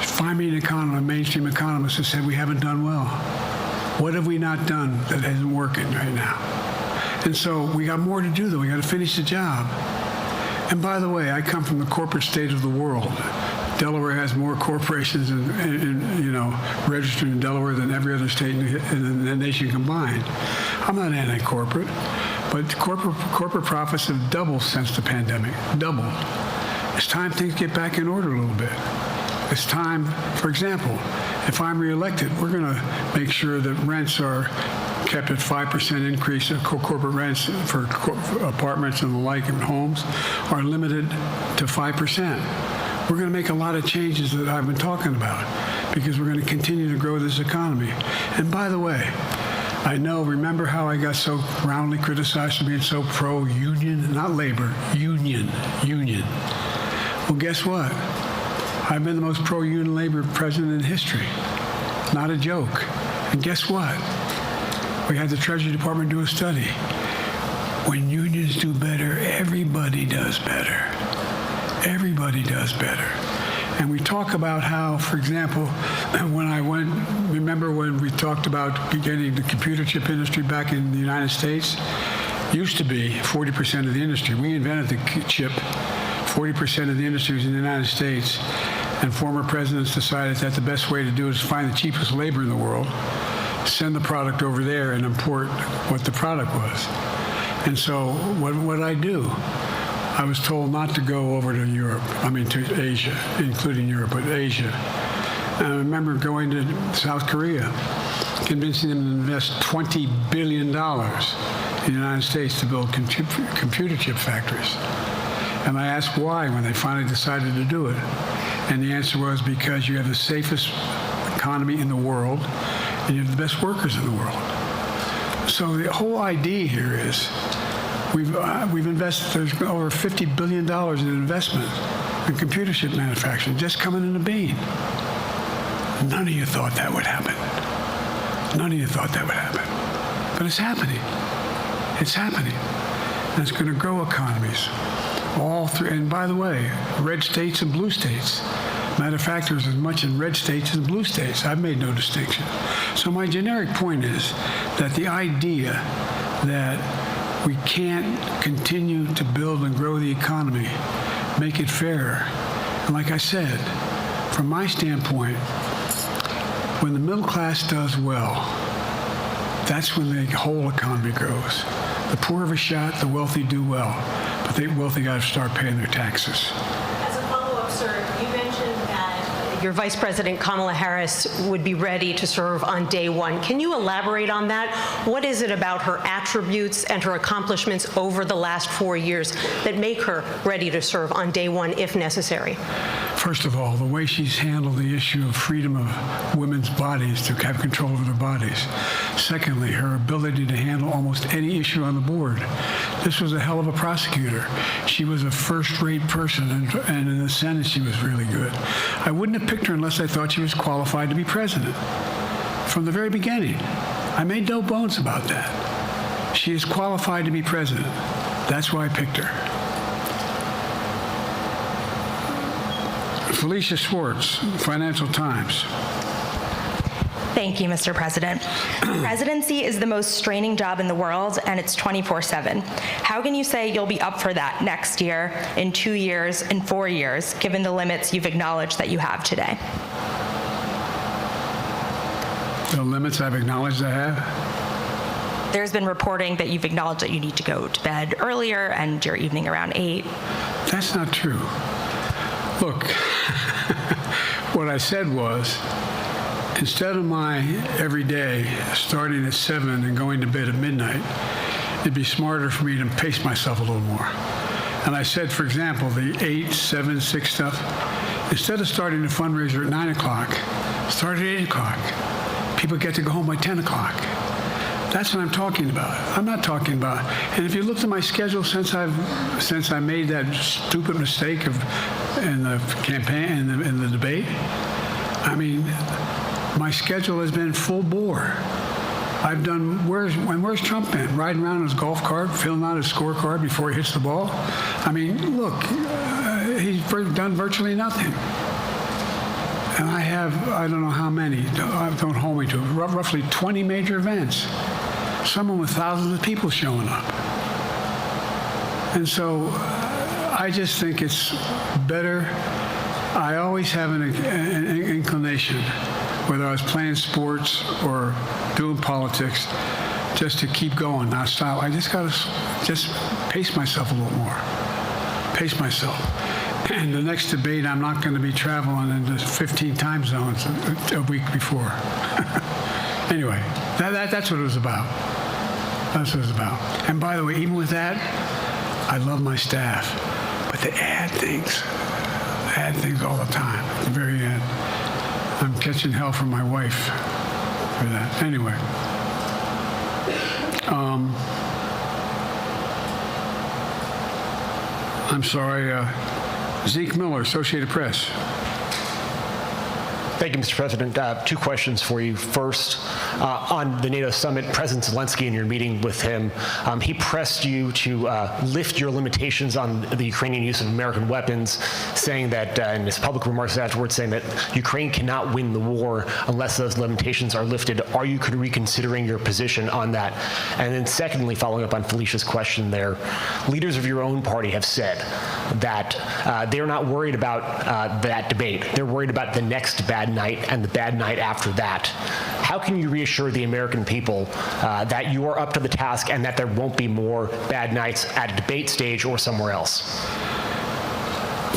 Find me an economist, a mainstream economist who said we haven't done well. What have we not done that isn't working right now? And so we got more to do, though. We got to finish the job. And by the way, I come from the corporate state of the world. Delaware has more corporations registered in Delaware than every other state in the nation combined. I'm not anti-corporate, but corporate profits have doubled since the pandemic. Doubled. It's time things get back in order a little bit. It's time, for example, if I'm reelected, we're going to make sure that rents are kept at 5% increase in corporate rents for apartments and the like and homes are limited to 5%. We're going to make a lot of changes that I've been talking about because we're going to continue to grow this economy. And by the way, I know, remember how I got so roundly criticized for being so pro-union, not labor, union. Well, guess what? I've been the most pro-union labor president in history. Not a joke. And guess what? We had the Treasury Department do a study. When unions do better, everybody does better. Everybody does better. And we talk about how, for example, remember when we talked about getting the computer chip industry back in the United States? Used to be 40% of the industry. We invented the chip. 40% of the industry was in the United States. And former presidents decided that the best way to do it is find the cheapest labor in the world, send the product over there and import what the product was. And so what did I do? I was told not to go over to to Asia, including Europe, but Asia. And I remember going to South Korea, convincing them to invest $20 billion in the United States to build computer chip factories. And I asked why when they finally decided to do it. And the answer was because you have the safest economy in the world and you have the best workers in the world. So the whole idea here is we've invested, there's over $50 billion in investment in computer chip manufacturing just coming into being. None of you thought that would happen. None of you thought that would happen. But it's happening. It's happening. And it's going to grow economies. All three, and by the way, red states and blue states. Matter of fact, there's as much in red states as blue states. I've made no distinction. So my generic point is that the idea that we can't continue to build and grow the economy, make it fairer. And like I said, from my standpoint, when the middle class does well, that's when the whole economy grows. The poor have a shot, the wealthy do well. But the wealthy got to start paying their taxes. As a follow-up, sir, you mentioned that your Vice President Kamala Harris would be ready to serve on day one. Can you elaborate on that? What is it about her attributes and her accomplishments over the last 4 years that make her ready to serve on day one if necessary? First of all, the way she's handled the issue of freedom of women's bodies to have control over their bodies. Secondly, her ability to handle almost any issue on the board. This was a hell of a prosecutor. She was a first-rate person, and in the Senate, she was really good. I wouldn't have picked her unless I thought she was qualified to be president. From the very beginning, I made no bones about that. She is qualified to be president. That's why I picked her. Felicia Schwartz, Financial Times. Thank you, Mr. President. Presidency is the most straining job in the world, and it's 24/7. How can you say you'll be up for that next year, in 2 years, in 4 years, given the limits you've acknowledged that you have today? The limits I've acknowledged I have? There's been reporting that you've acknowledged that you need to go to bed earlier and your evening around 8. That's not true. Look, what I said was, instead of my every day starting at 7 and going to bed at midnight, it'd be smarter for me to pace myself a little more. And I said, for example, the 8, 7, 6 stuff, instead of starting the fundraiser at 9 o'clock, start at 8 o'clock. People get to go home by 10 o'clock. That's what I'm talking about. I'm not talking about, and if you looked at my schedule since I made that stupid mistake in the campaign, in the debate, I mean, my schedule has been full bore. I've done, where's Trump been? Riding around in his golf cart, filling out his scorecard before he hits the ball? I mean, look, he's done virtually nothing. And I have, I don't know how many, don't hold me to it, roughly 20 major events. Some with thousands of people showing up. And so I just think it's better. I always have an inclination, whether I was playing sports or doing politics, just to keep going, not stop. I just got to just pace myself a little more. Pace myself. And the next debate, I'm not going to be traveling into 15 time zones a week before. Anyway, that's what it was about. That's what it was about. And by the way, even with that, I love my staff. But they add things all the time at the very end. I'm catching hell from my wife for that. Anyway. I'm sorry, Zeke Miller, Associated Press. Thank you, Mr. President. Two questions for you. First, on the NATO summit, President Zelensky, in your meeting with him, he pressed you to lift your limitations on the Ukrainian use of American weapons, saying that, in his public remarks afterwards, saying that Ukraine cannot win the war unless those limitations are lifted. Are you reconsidering your position on that? And then secondly, following up on Felicia's question there, leaders of your own party have said that they're not worried about that debate. They're worried about the next bad night and the bad night after that. How can you reassure the American people that you are up to the task and that there won't be more bad nights at a debate stage or somewhere else?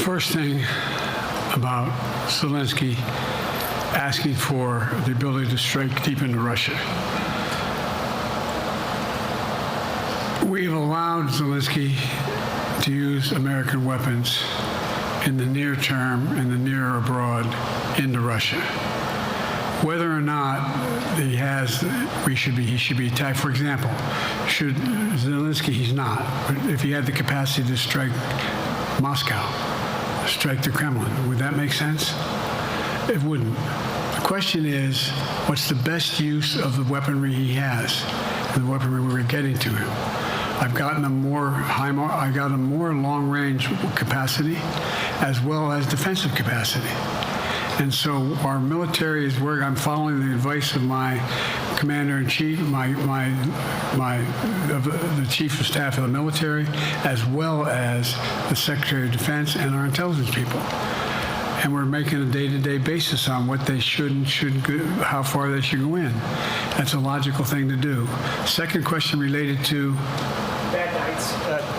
First thing about Zelensky asking for the ability to strike deep into Russia. We've allowed Zelensky to use American weapons in the near term, in the near or abroad, into Russia. Whether or not he should be attacked. For example, should Zelensky, he's not, but if he had the capacity to strike Moscow, strike the Kremlin, would that make sense? It wouldn't. The question is, what's the best use of the weaponry he has, and the weaponry we were getting to him? I've gotten him more long-range capacity, as well as defensive capacity. And so our military is where I'm following the advice of my commander-in-chief, the chief of staff of the military, as well as the Secretary of Defense and our intelligence people. And we're making a day-to-day basis on what they should go, how far they should go in. That's a logical thing to do. Second question related to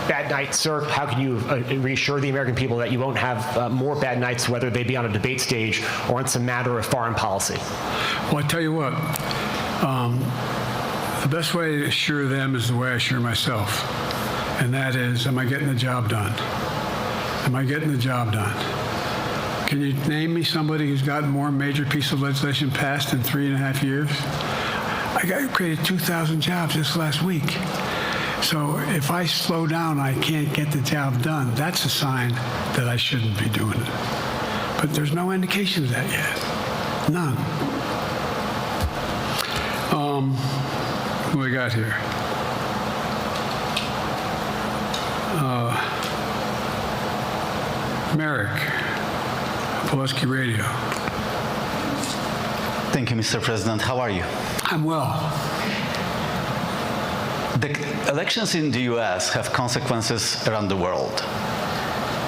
bad nights, sir. How can you reassure the American people that you won't have more bad nights, whether they be on a debate stage or it's a matter of foreign policy? Well, I tell you what, the best way to assure them is the way I assure myself, and that is, am I getting the job done? Am I getting the job done? Can you name me somebody who's gotten more major piece of legislation passed in 3.5 years? I created 2,000 jobs this last week. So if I slow down, I can't get the job done. That's a sign that I shouldn't be doing it. But there's no indication of that yet. None. What do we got here? Merrick, Pulaski Radio. Thank you, Mr. President. How are you? I'm well. The elections in the US have consequences around the world.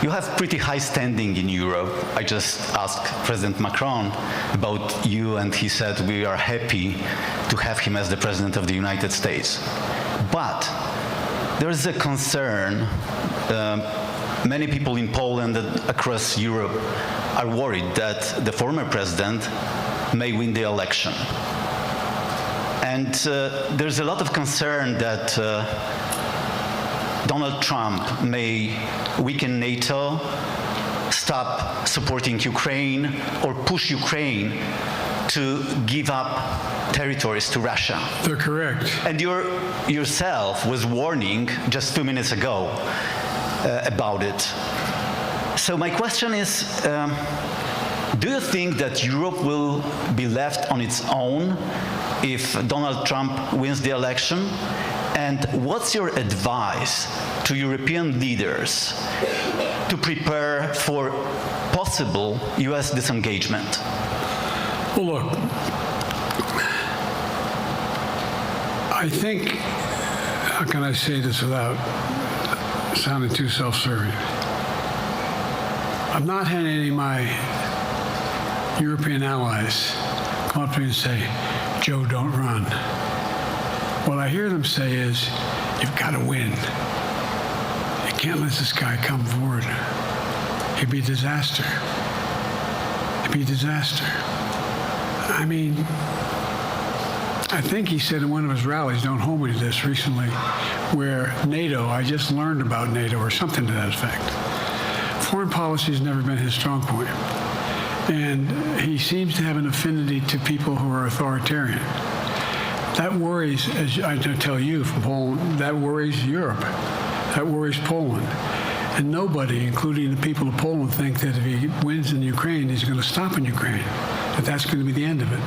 You have pretty high standing in Europe. I just asked President Macron about you, and he said we are happy to have him as the President of the United States. But there is a concern. Many people in Poland and across Europe are worried that the former president may win the election. And there's a lot of concern that Donald Trump may weaken NATO, stop supporting Ukraine, or push Ukraine to give up territories to Russia. They're correct. And yourself was warning just 2 minutes ago about it. So my question is, do you think that Europe will be left on its own if Donald Trump wins the election? And what's your advice to European leaders to prepare for possible US disengagement? Well, look, I think, how can I say this without sounding too self-serving? I've not had any of my European allies come up to me and say, Joe, don't run. What I hear them say is, you've got to win. You can't let this guy come forward. It'd be a disaster. It'd be a disaster. I mean, I think he said in one of his rallies, don't hold me to this, recently, where NATO, I just learned about NATO or something to that effect. Foreign policy has never been his strong point. And he seems to have an affinity to people who are authoritarian. That worries, as I tell you from Poland, that worries Europe. That worries Poland. And nobody, including the people of Poland, think that if he wins in Ukraine, he's going to stop in Ukraine, that that's going to be the end of it.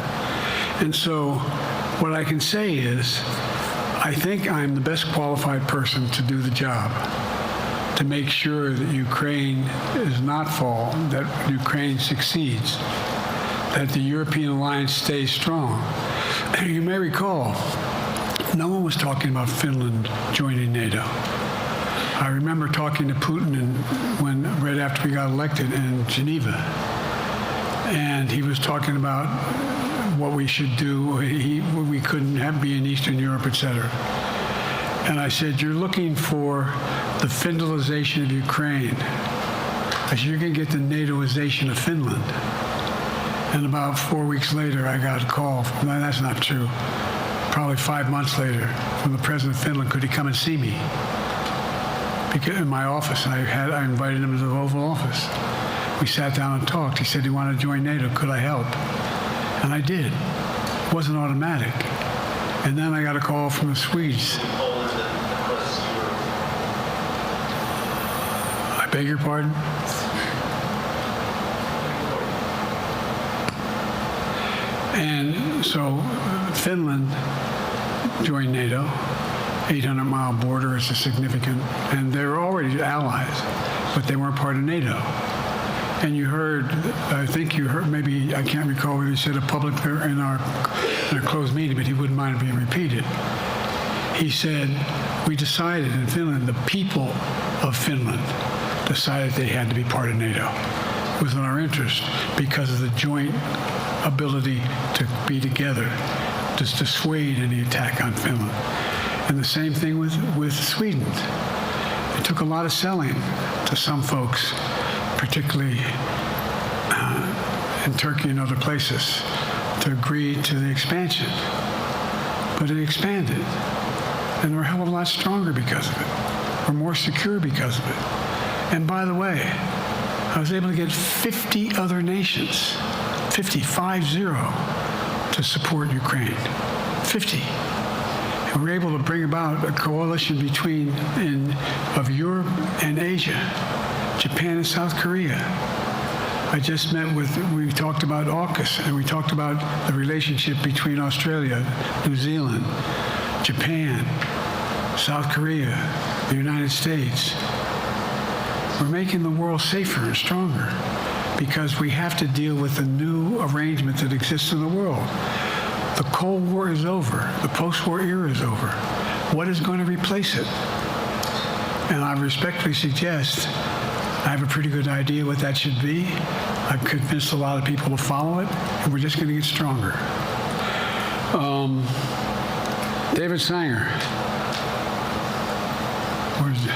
And so what I can say is, I think I'm the best qualified person to do the job, to make sure that Ukraine does not fall, that Ukraine succeeds, that the European alliance stays strong. You may recall, no one was talking about Finland joining NATO. I remember talking to Putin right after we got elected in Geneva, and he was talking about what we should do. We couldn't be in Eastern Europe, etc. And I said, you're looking for the Finlandization of Ukraine. I said, you're going to get the NATOization of Finland. And about 4 weeks later, I got a call. That's not true. Probably 5 months later, from the president of Finland, could he come and see me? In my office, and I invited him to the Oval Office. We sat down and talked. He said he wanted to join NATO. Could I help? And I did. It wasn't automatic. And then I got a call from the Swedes. I beg your pardon? And so Finland joined NATO. 800-mile border is a significant, and they were already allies, but they weren't part of NATO. And you heard, I think you heard, maybe, I can't recall whether he said it publicly or in our closed meeting, but he wouldn't mind being repeated. He said, we decided in Finland, the people of Finland decided they had to be part of NATO. It was in our interest because of the joint ability to be together, to dissuade any attack on Finland. And the same thing with Sweden. It took a lot of selling to some folks, particularly in Turkey and other places, to agree to the expansion. But it expanded. And we're a hell of a lot stronger because of it. We're more secure because of it. And by the way, I was able to get 50 other nations, 50, to support Ukraine. 50. And we're able to bring about a coalition of Europe and Asia, Japan and South Korea. I just met we talked about AUKUS, and we talked about the relationship between Australia, New Zealand, Japan, South Korea, the United States. We're making the world safer and stronger because we have to deal with the new arrangement that exists in the world. The Cold War is over. The post-war era is over. What is going to replace it? And I respectfully suggest I have a pretty good idea what that should be. I've convinced a lot of people to follow it, and we're just going to get stronger. David Sanger. Where's it?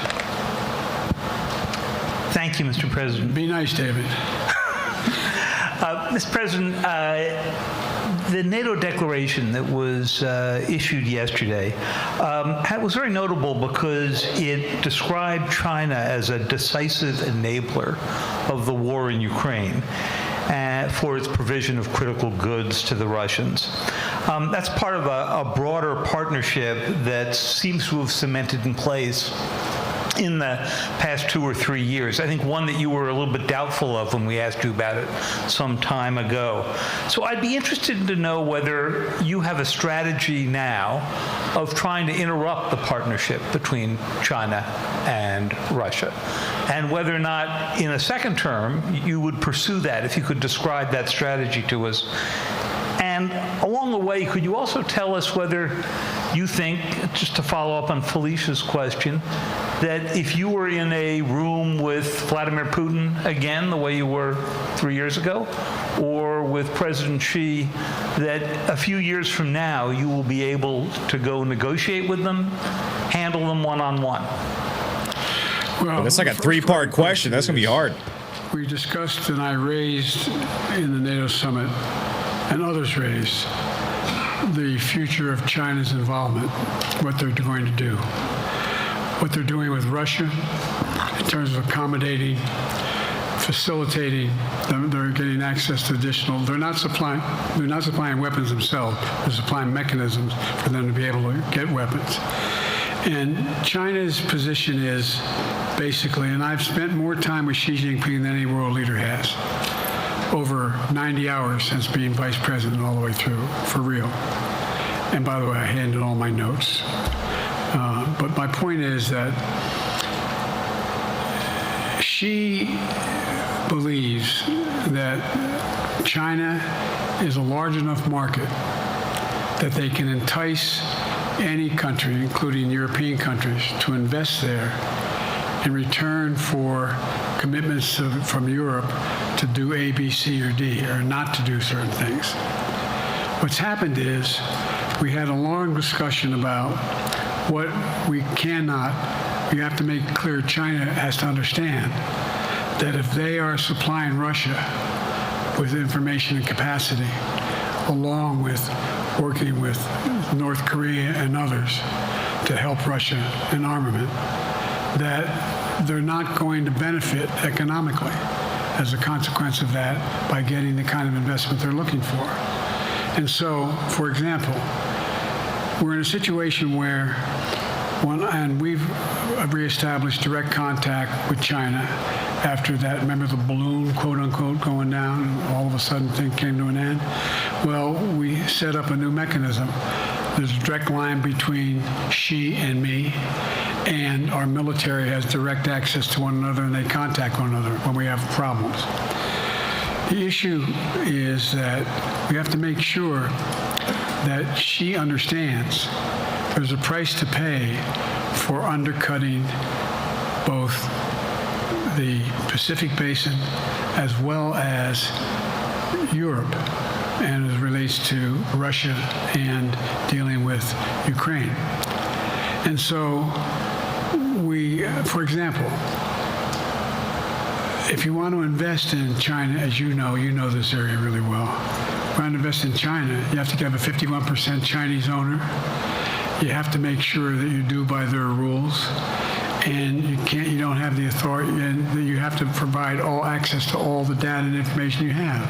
Thank you, Mr. President. Be nice, David. Mr. President, the NATO declaration that was issued yesterday was very notable because it described China as a decisive enabler of the war in Ukraine for its provision of critical goods to the Russians. That's part of a broader partnership that seems to have cemented in place in the past 2 or 3 years. I think one that you were a little bit doubtful of when we asked you about it some time ago. So I'd be interested to know whether you have a strategy now of trying to interrupt the partnership between China and Russia, and whether or not in a second term you would pursue that, if you could describe that strategy to us. And along the way, could you also tell us whether you think, just to follow up on Felicia's question, that if you were in a room with Vladimir Putin again, the way you were 3 years ago, or with President Xi, that a few years from now you will be able to go negotiate with them, handle them one-on-one? Well, that's like a three-part question. That's going to be hard. We discussed and I raised in the NATO Summit, and others raised, the future of China's involvement, what they're going to do, what they're doing with Russia in terms of accommodating, facilitating. They're getting access to additional. They're not supplying weapons themselves. They're supplying mechanisms for them to be able to get weapons. And China's position is basically, and I've spent more time with Xi Jinping than any world leader has, over 90 hours since being vice president all the way through, for real. And by the way, I handed all my notes. But my point is that she believes that China is a large enough market that they can entice any country, including European countries, to invest there in return for commitments from Europe to do A, B, C, or D, or not to do certain things. What's happened is we had a long discussion about what we have to make clear. China has to understand that if they are supplying Russia with information and capacity, along with working with North Korea and others to help Russia in armament, that they're not going to benefit economically as a consequence of that by getting the kind of investment they're looking for. And so, for example, we're in a situation where, and we've reestablished direct contact with China after that, remember the balloon, quote unquote, going down, and all of a sudden things came to an end? Well, we set up a new mechanism. There's a direct line between Xi and me, and our military has direct access to one another, and they contact one another when we have problems. The issue is that we have to make sure that Xi understands there's a price to pay for undercutting both the Pacific Basin as well as Europe, and as it relates to Russia and dealing with Ukraine. And so we, for example, if you want to invest in China, as you know this area really well. If you want to invest in China, you have to have a 51% Chinese owner. You have to make sure that you do by their rules. And you don't have the authority, and you have to provide all access to all the data and information you have.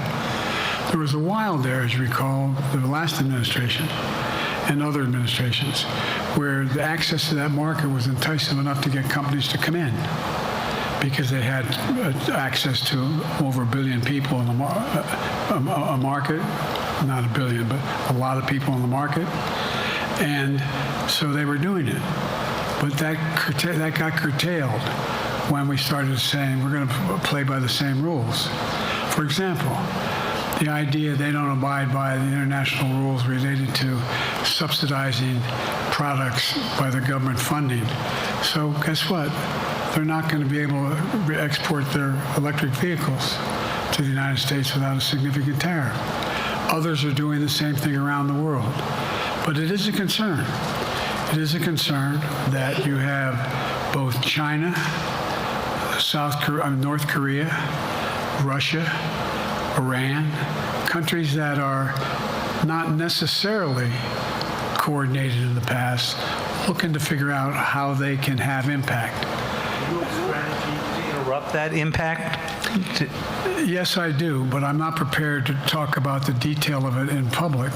There was a while there, as you recall, the last administration and other administrations, where the access to that market was enticing enough to get companies to come in because they had access to over 1 billion people in the market, not 1 billion, but a lot of people in the market. And so they were doing it. But that got curtailed when we started saying we're going to play by the same rules. For example, the idea they don't abide by the international rules related to subsidizing products by the government funding. So guess what? They're not going to be able to export their electric vehicles to the United States without a significant tariff. Others are doing the same thing around the world. But it is a concern. It is a concern that you have both China, North Korea, Russia, Iran, countries that are not necessarily coordinated in the past, looking to figure out how they can have impact. Do you have a strategy to interrupt that impact? Yes, I do, but I'm not prepared to talk about the detail of it in public.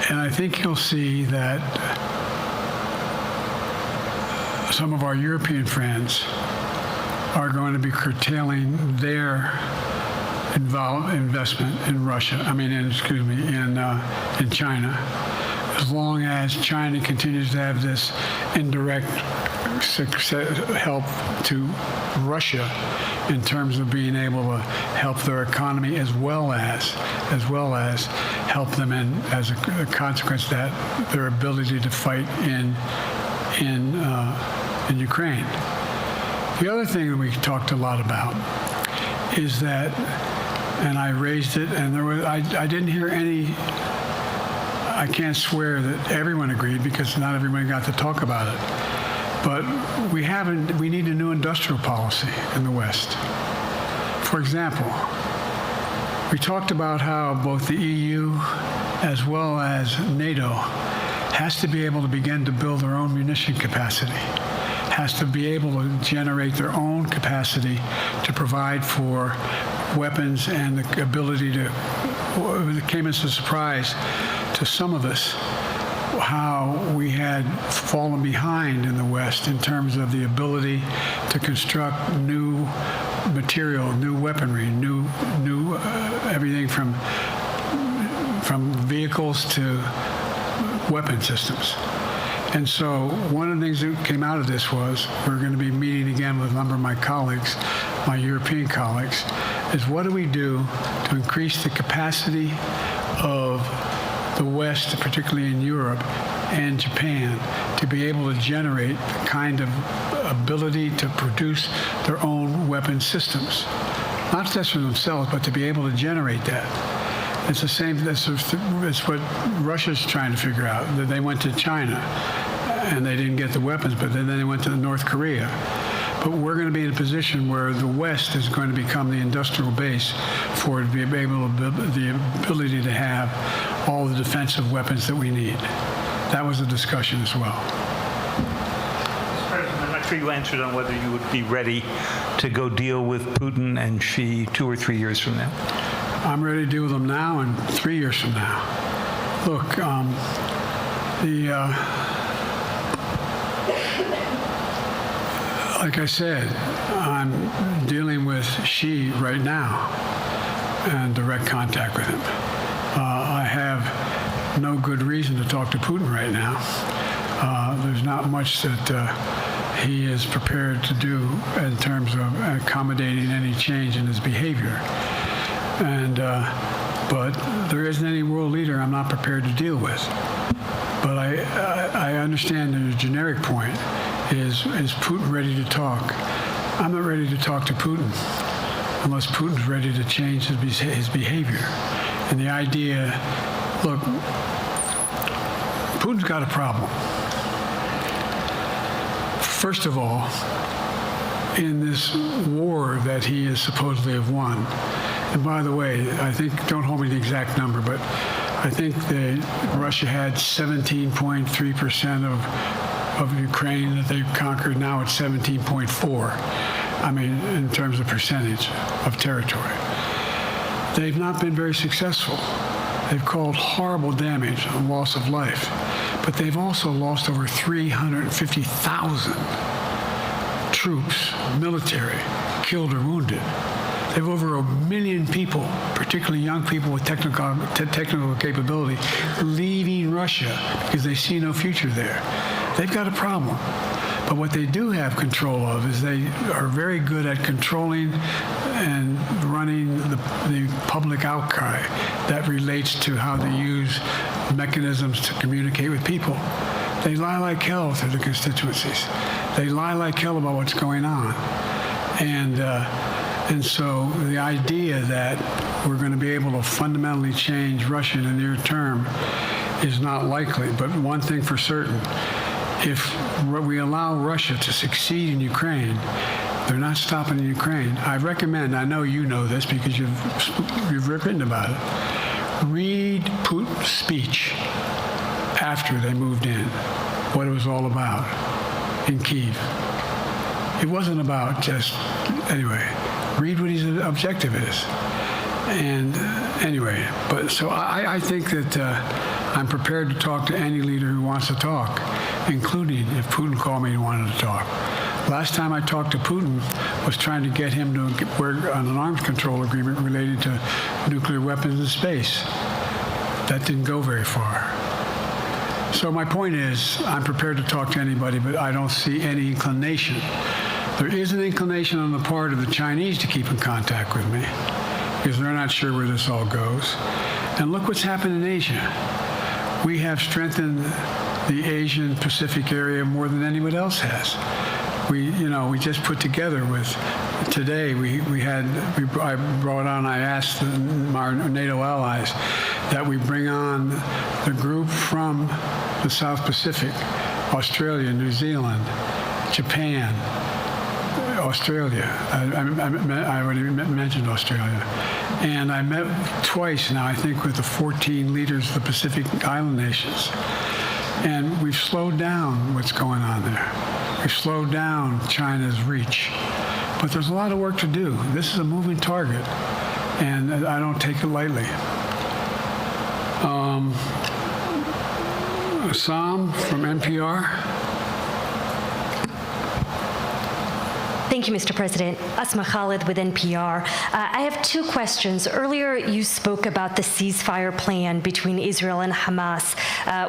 And I think you'll see that some of our European friends are going to be curtailing their investment in Russia. In China, as long as China continues to have this indirect help to Russia in terms of being able to help their economy as well as help them in as a consequence that their ability to fight in Ukraine. The other thing that we talked a lot about is that, and I raised it, and I didn't hear any. I can't swear that everyone agreed because not everyone got to talk about it. But we need a new industrial policy in the West. For example, we talked about how both the EU as well as NATO has to be able to begin to build their own munition capacity, has to be able to generate their own capacity to provide for weapons and the ability to, it came as a surprise to some of us how we had fallen behind in the West in terms of the ability to construct new material, new weaponry, new everything from vehicles to weapon systems. And so one of the things that came out of this was we're going to be meeting again with a number of my colleagues, my European colleagues, is what do we do to increase the capacity of the West, particularly in Europe and Japan, to be able to generate the kind of ability to produce their own weapon systems. Not just for themselves, but to be able to generate that. It's the same, it's what Russia's trying to figure out. That they went to China and they didn't get the weapons, but then they went to North Korea. But we're going to be in a position where the West is going to become the industrial base for the ability to have all the defensive weapons that we need. That was a discussion as well. Mr. President, I'm not sure you answered on whether you would be ready to go deal with Putin and Xi 2 or 3 years from now. I'm ready to deal with them now and 3 years from now. Look, like I said, I'm dealing with Xi right now and direct contact with him. I have no good reason to talk to Putin right now. There's not much that he is prepared to do in terms of accommodating any change in his behavior. But there isn't any world leader I'm not prepared to deal with. But I understand the generic point is Putin ready to talk? I'm not ready to talk to Putin unless Putin's ready to change his behavior. And the idea, look, Putin's got a problem. First of all, in this war that he is supposedly have won, and by the way, I think, don't hold me to the exact number, but I think that Russia had 17.3% of Ukraine that they've conquered. Now it's 17.4. I mean, in terms of percentage of territory. They've not been very successful. They've caused horrible damage and loss of life, but they've also lost over 350,000 troops, military, killed or wounded. They have over 1 million people, particularly young people with technical capability, leaving Russia because they see no future there. They've got a problem. But what they do have control of is they are very good at controlling and running the public outcry that relates to how they use mechanisms to communicate with people. They lie like hell to the constituencies. They lie like hell about what's going on. And so the idea that we're going to be able to fundamentally change Russia in the near term is not likely. But one thing for certain, if we allow Russia to succeed in Ukraine, They're not stopping in Ukraine. I recommend, I know you know this because you've written about it, read Putin's speech after they moved in, what it was all about in Kyiv. It wasn't about just, anyway, read what his objective is. And anyway, but so I think that I'm prepared to talk to any leader who wants to talk, including if Putin called me and wanted to talk. Last time I talked to Putin was trying to get him to work on an arms control agreement related to nuclear weapons in space. That didn't go very far. So my point is, I'm prepared to talk to anybody, but I don't see any inclination. There is an inclination on the part of the Chinese to keep in contact with me because they're not sure where this all goes. And look what's happened in Asia. We have strengthened the Asian Pacific area more than anyone else has. We just put together with, today I brought on, I asked our NATO allies that we bring on the group from the South Pacific, Australia, New Zealand, Japan, Australia. I already mentioned Australia. And I met twice now, I think, with the 14 leaders of the Pacific Island nations. And we've slowed down what's going on there. We've slowed down China's reach. But there's a lot of work to do. This is a moving target, and I don't take it lightly. Sam from NPR. Thank you, Mr. President. Asma Khalid with NPR. I have two questions. Earlier, you spoke about the ceasefire plan between Israel and Hamas.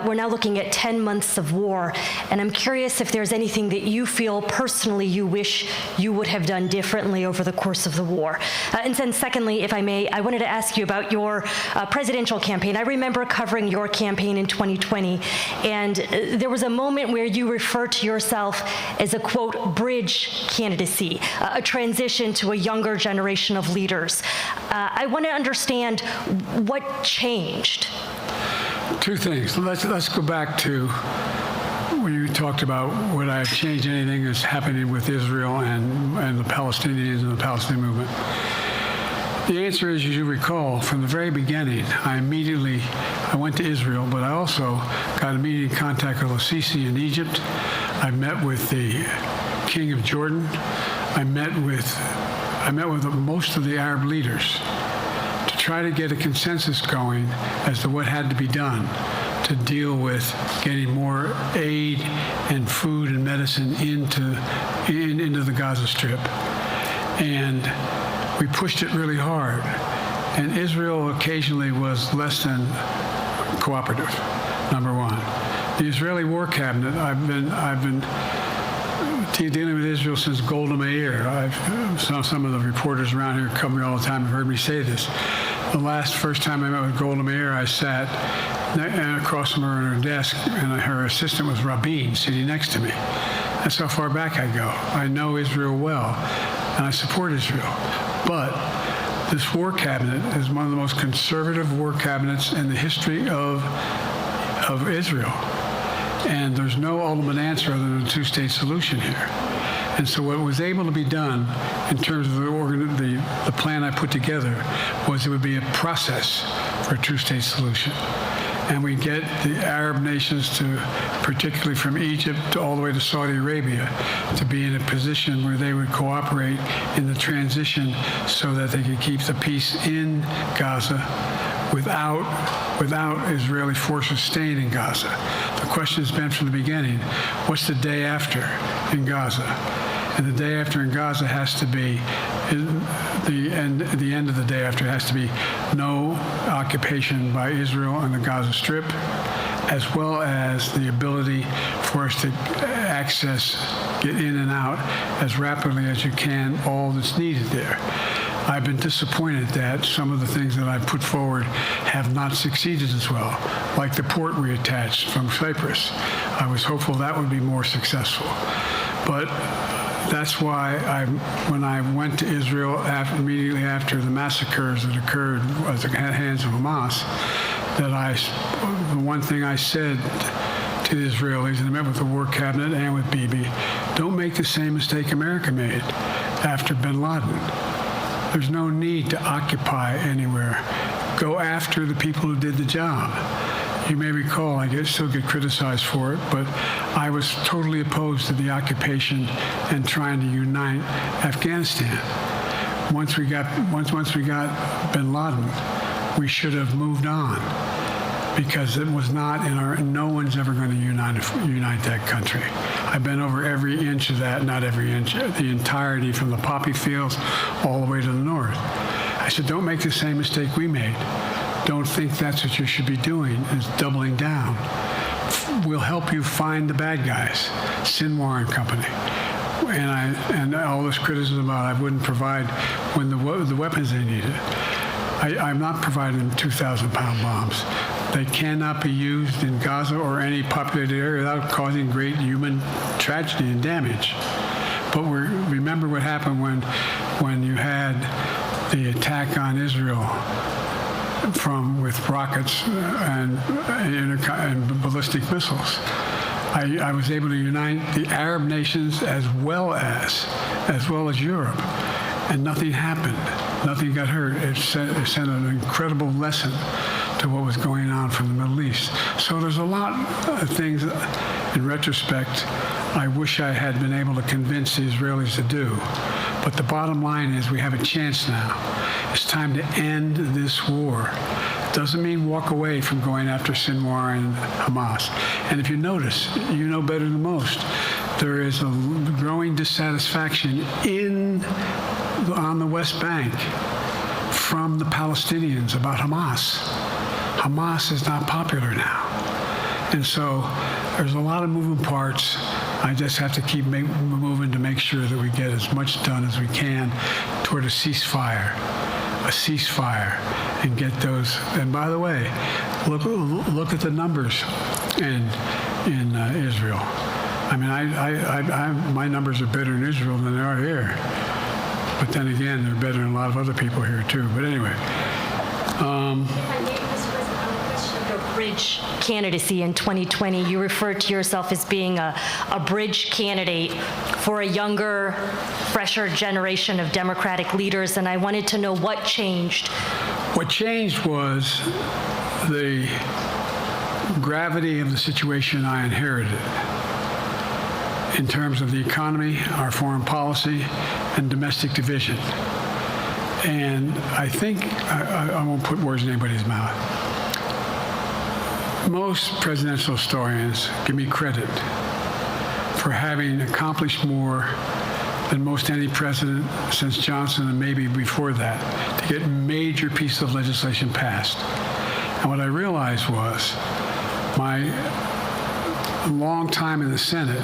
We're now looking at 10 months of war, and I'm curious if there's anything that you feel personally you wish you would have done differently over the course of the war. And then secondly, if I may, I wanted to ask you about your presidential campaign. I remember covering your campaign in 2020, and there was a moment where you referred to yourself as a, quote, bridge candidacy, a transition to a younger generation of leaders. I want to understand what changed. Two things. Let's go back to when you talked about would I have changed anything that's happening with Israel and the Palestinians and the Palestinian movement. The answer is, as you recall, from the very beginning, I went to Israel, but I also got immediate contact with al-Sisi in Egypt. I met with the King of Jordan. I met with most of the Arab leaders to try to get a consensus going as to what had to be done to deal with getting more aid and food and medicine into the Gaza Strip. And we pushed it really hard. And Israel occasionally was less than cooperative, number one. The Israeli War Cabinet, I've been dealing with Israel since Golda Meir. Some of the reporters around here come here all the time have heard me say this. The first time I met with Golda Meir, I sat across from her at her desk, and her assistant was Rabin sitting next to me. That's how far back I go. I know Israel well, and I support Israel. But this war cabinet is one of the most conservative war cabinets in the history of Israel. And there's no ultimate answer other than a two-state solution here. And so what was able to be done in terms of the plan I put together was it would be a process for a two-state solution. And we get the Arab nations to, particularly from Egypt all the way to Saudi Arabia, to be in a position where they would cooperate in the transition so that they could keep the peace in Gaza without Israeli forces staying in Gaza. The question has been from the beginning, what's the day after in Gaza? And the day after in Gaza has to be, the end of the day after has to be no occupation by Israel on the Gaza Strip, as well as the ability for us to get in and out as rapidly as you can, all that's needed there. I've been disappointed that some of the things that I've put forward have not succeeded as well, like the port we attached from Cyprus. I was hopeful that would be more successful. But that's why when I went to Israel immediately after the massacres that occurred at the hands of Hamas, the one thing I said to the Israelis, and I met with the War Cabinet and with Bibi, don't make the same mistake America made. after bin Laden. There's no need to occupy anywhere. Go after the people who did the job. You may recall, I still get criticized for it, but I was totally opposed to the occupation and trying to unite Afghanistan. Once we got bin Laden, we should have moved on, because it was not in our. No one's ever going to unite that country. I've been over every inch of that, not every inch, the entirety from the poppy fields all the way to the north. I said, don't make the same mistake we made. Don't think that's what you should be doing, is doubling down. We'll help you find the bad guys, Sinwar and company. And all this criticism about I wouldn't provide when the weapons they needed. I'm not providing them 2,000-pound bombs. They cannot be used in Gaza or any populated area without causing great human tragedy and damage. But remember what happened when you had the attack on Israel with rockets and ballistic missiles. I was able to unite the Arab nations as well as Europe, and nothing happened. Nothing got hurt. It sent an incredible lesson to what was going on from the Middle East. So there's a lot of things, in retrospect, I wish I had been able to convince the Israelis to do. But the bottom line is we have a chance now. It's time to end this war. It doesn't mean walk away from going after Sinwar and Hamas. And if you notice, you know better than most, there is a growing dissatisfaction on the West Bank from the Palestinians about Hamas. Hamas is not popular now. And so there's a lot of moving parts. I just have to keep moving to make sure that we get as much done as we can toward a ceasefire, and get those. And by the way, look at the numbers in Israel. I mean, my numbers are better in Israel than they are here. But then again, they're better than a lot of other people here too. But anyway. Bridge candidacy in 2020. You referred to yourself as being a bridge candidate for a younger, fresher generation of Democratic leaders, and I wanted to know what changed. What changed was the gravity of the situation I inherited in terms of the economy, our foreign policy, and domestic division. And I think, I won't put words in anybody's mouth, most presidential historians give me credit for having accomplished more than most any president since Johnson and maybe before that to get major pieces of legislation passed. And what I realized was my long time in the Senate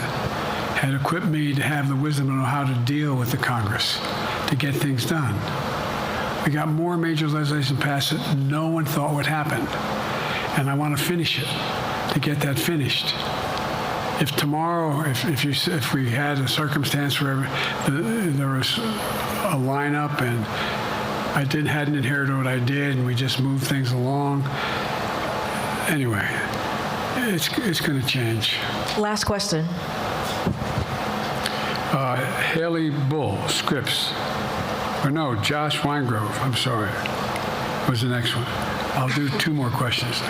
had equipped me to have the wisdom to know how to deal with the Congress to get things done. We got more major legislation passed that no one thought would happen. And I want to finish it, to get that finished. If tomorrow, if we had a circumstance where there was a lineup and I hadn't inherited what I did and we just moved things along, anyway, it's going to change. Last question. Haley Bull, Scripps. Or no, Josh Weingrove, I'm sorry, was the next one. I'll do two more questions.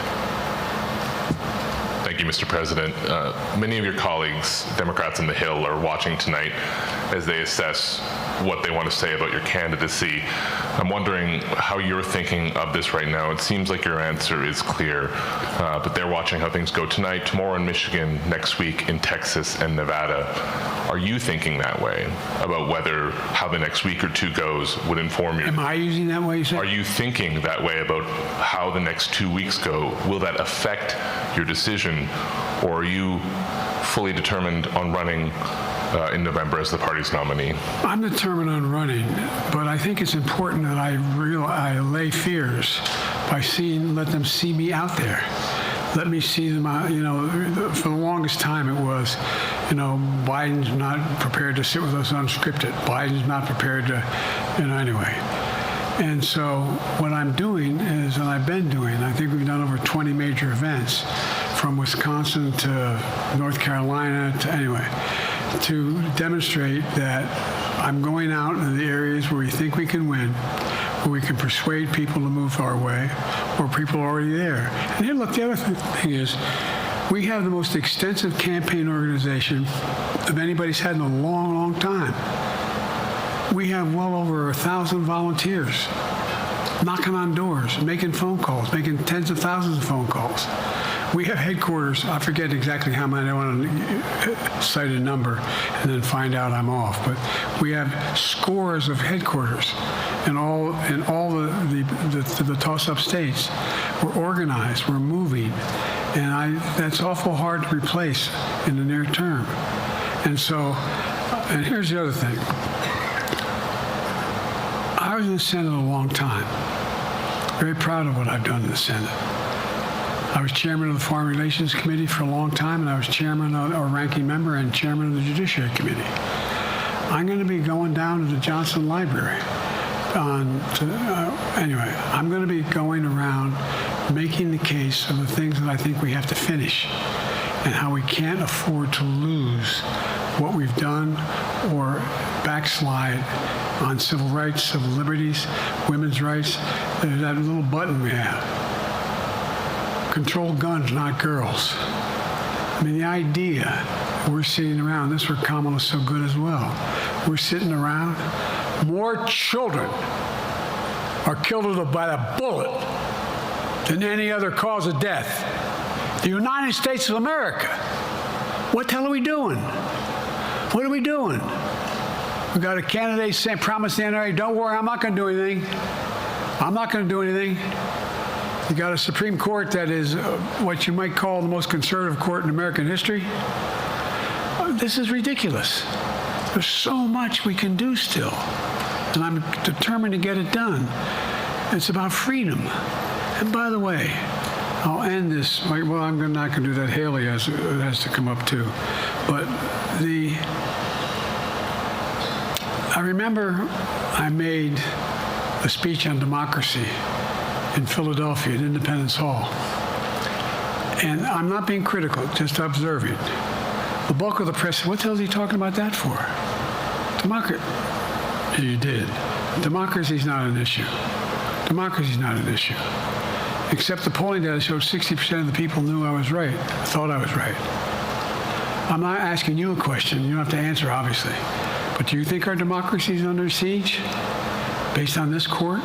Thank you, Mr. President. Many of your colleagues, Democrats on the Hill, are watching tonight as they assess what they want to say about your candidacy. I'm wondering how you're thinking of this right now. It seems like your answer is clear, but they're watching how things go tonight, tomorrow in Michigan, next week in Texas and Nevada. Are you thinking that way about how the next week or two goes would inform you? Am I using that way, you say? Are you thinking that way about how the next 2 weeks go? Will that affect your decision, or are you fully determined on running in November as the party's nominee? I'm determined on running, but I think it's important that I allay fears by let them see me out there. Let me see them out. For the longest time it was, Biden's not prepared to sit with us unscripted. Biden's not prepared to, anyway. And so what I'm doing is, and I've been doing, I think we've done over 20 major events, from Wisconsin to North Carolina to, to demonstrate that I'm going out in the areas where we think we can win, where we can persuade people to move our way, or people are already there. And here, look, the other thing is, we have the most extensive campaign organization of anybody's had in a long, long time. We have well over 1,000 volunteers knocking on doors, making phone calls, making tens of thousands of phone calls. We have headquarters, I forget exactly how many, I want to cite a number and then find out I'm off, but we have scores of headquarters in all the toss-up states. We're organized, we're moving, and that's awful hard to replace in the near term. And so, and here's the other thing. I was in the Senate a long time. Very proud of what I've done in the Senate. I was chairman of the Foreign Relations Committee for a long time, and I was chairman or ranking member and chairman of the Judiciary Committee. I'm going to be going down to the Johnson Library. Anyway, I'm going to be going around making the case of the things that I think we have to finish and how we can't afford to lose what we've done or backslide on civil rights, civil liberties, women's rights. There's that little button we have. Control guns, not girls. I mean, the idea we're sitting around, this is where Kamala's so good as well. We're sitting around, more children are killed by a bullet than any other cause of death. The United States of America. What the hell are we doing? What are we doing? We got a candidate saying, promise the NRA, don't worry, I'm not going to do anything. I'm not going to do anything. You got a Supreme Court that is what you might call the most conservative court in American history. This is ridiculous. There's so much we can do still, and I'm determined to get it done. It's about freedom. And by the way, I'll end this. Well, I'm not going to do that. Haley has to come up too. But I remember I made a speech on democracy in Philadelphia at Independence Hall. And I'm not being critical, just observing. The bulk of the press said, what the hell is he talking about that for? Democracy. You did. Democracy's not an issue. Democracy's not an issue. Except the polling data showed 60% of the people knew I was right, thought I was right. I'm not asking you a question. You don't have to answer, obviously. But do you think our democracy is under siege based on this court?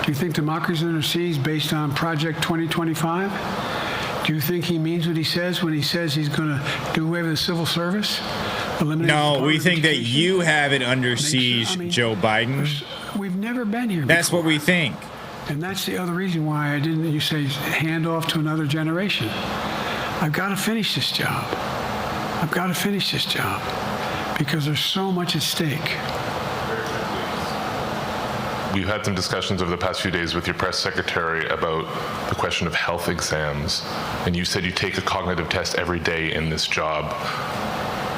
Do you think democracy is under siege based on Project 2025? Do you think he means what he says when he says he's going to do away with the civil service? No, we think that you have it under siege, Joe Biden. We've never been here That's before. what we think. And that's the other reason why you say hand off to another generation. I've got to finish this job. I've got to finish this job because there's so much at stake. We've had some discussions over the past few days with your press secretary about the question of health exams, and you said you take a cognitive test every day in this job.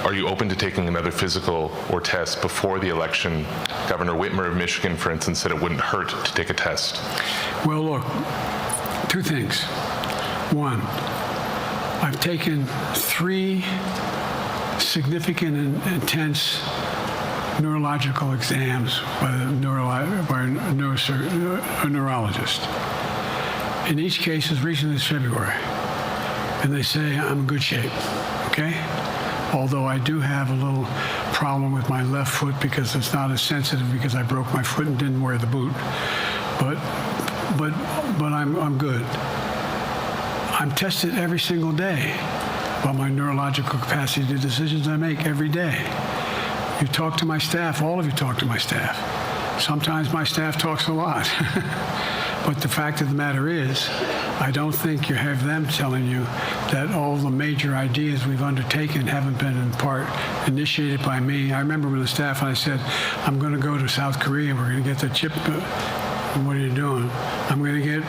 Are you open to taking another physical or test before the election? Governor Whitmer of Michigan, for instance, said it wouldn't hurt to take a test. Well, look, two things. One, I've taken 3 significant and intense neurological exams by a neurologist. In each case, as recently as February. And they say I'm in good shape, okay? Although I do have a little problem with my left foot because it's not as sensitive because I broke my foot and didn't wear the boot. But I'm good. I'm tested every single day about my neurological capacity, the decisions I make every day. You talk to my staff, all of you talk to my staff. Sometimes my staff talks a lot. But the fact of the matter is, I don't think you have them telling you that all the major ideas we've undertaken haven't been in part initiated by me. I remember when the staff and I said, I'm going to go to South Korea and we're going to get the chip. What are you doing? I'm going to get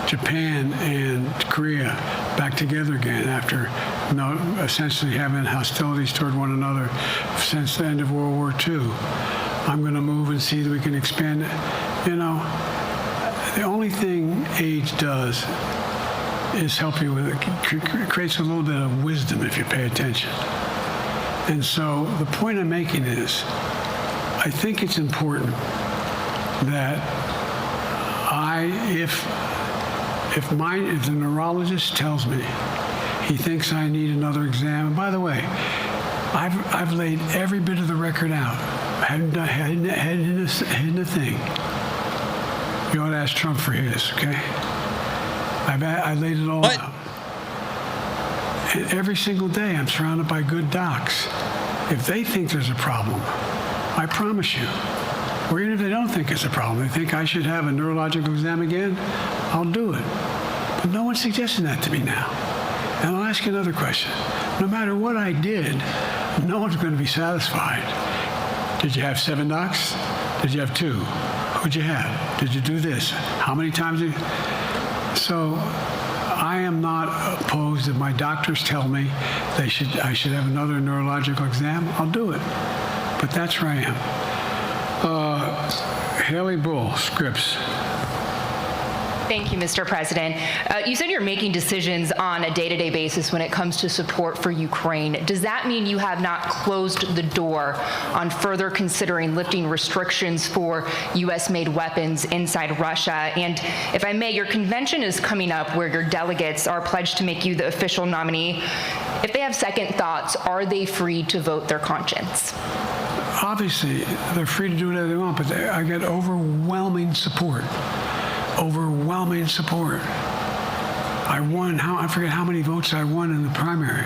Japan and Korea back together again after essentially having hostilities toward one another since the end of World War II. I'm going to move and see that we can expand it. You know, the only thing age does is help you with it. It creates a little bit of wisdom if you pay attention. And so the point I'm making is, I think it's important that if the neurologist tells me he thinks I need another exam, and by the way, I've laid every bit of the record out. I hadn't hidden a thing. You ought to ask Trump for his, okay? I laid it all out. And every single day, I'm surrounded by good docs. If they think there's a problem, I promise you, or even if they don't think it's a problem, they think I should have a neurological exam again, I'll do it. But no one's suggesting that to me now. And I'll ask you another question. No matter what I did, no one's going to be satisfied. Did you have 7 docs? Did you have 2? Who'd you have? Did you do this? How many times did you? So I am not opposed if my doctors tell me I should have another neurological exam, I'll do it. But that's where I am. Haley Bull, Scripps. Thank you, Mr. President. You said you're making decisions on a day-to-day basis when it comes to support for Ukraine. Does that mean you have not closed the door on further considering lifting restrictions for U.S.-made weapons inside Russia? And if I may, your convention is coming up where your delegates are pledged to make you the official nominee. If they have second thoughts, are they free to vote their conscience? Obviously, they're free to do whatever they want, but I get overwhelming support. Overwhelming support. I won, I forget how many votes I won in the primary.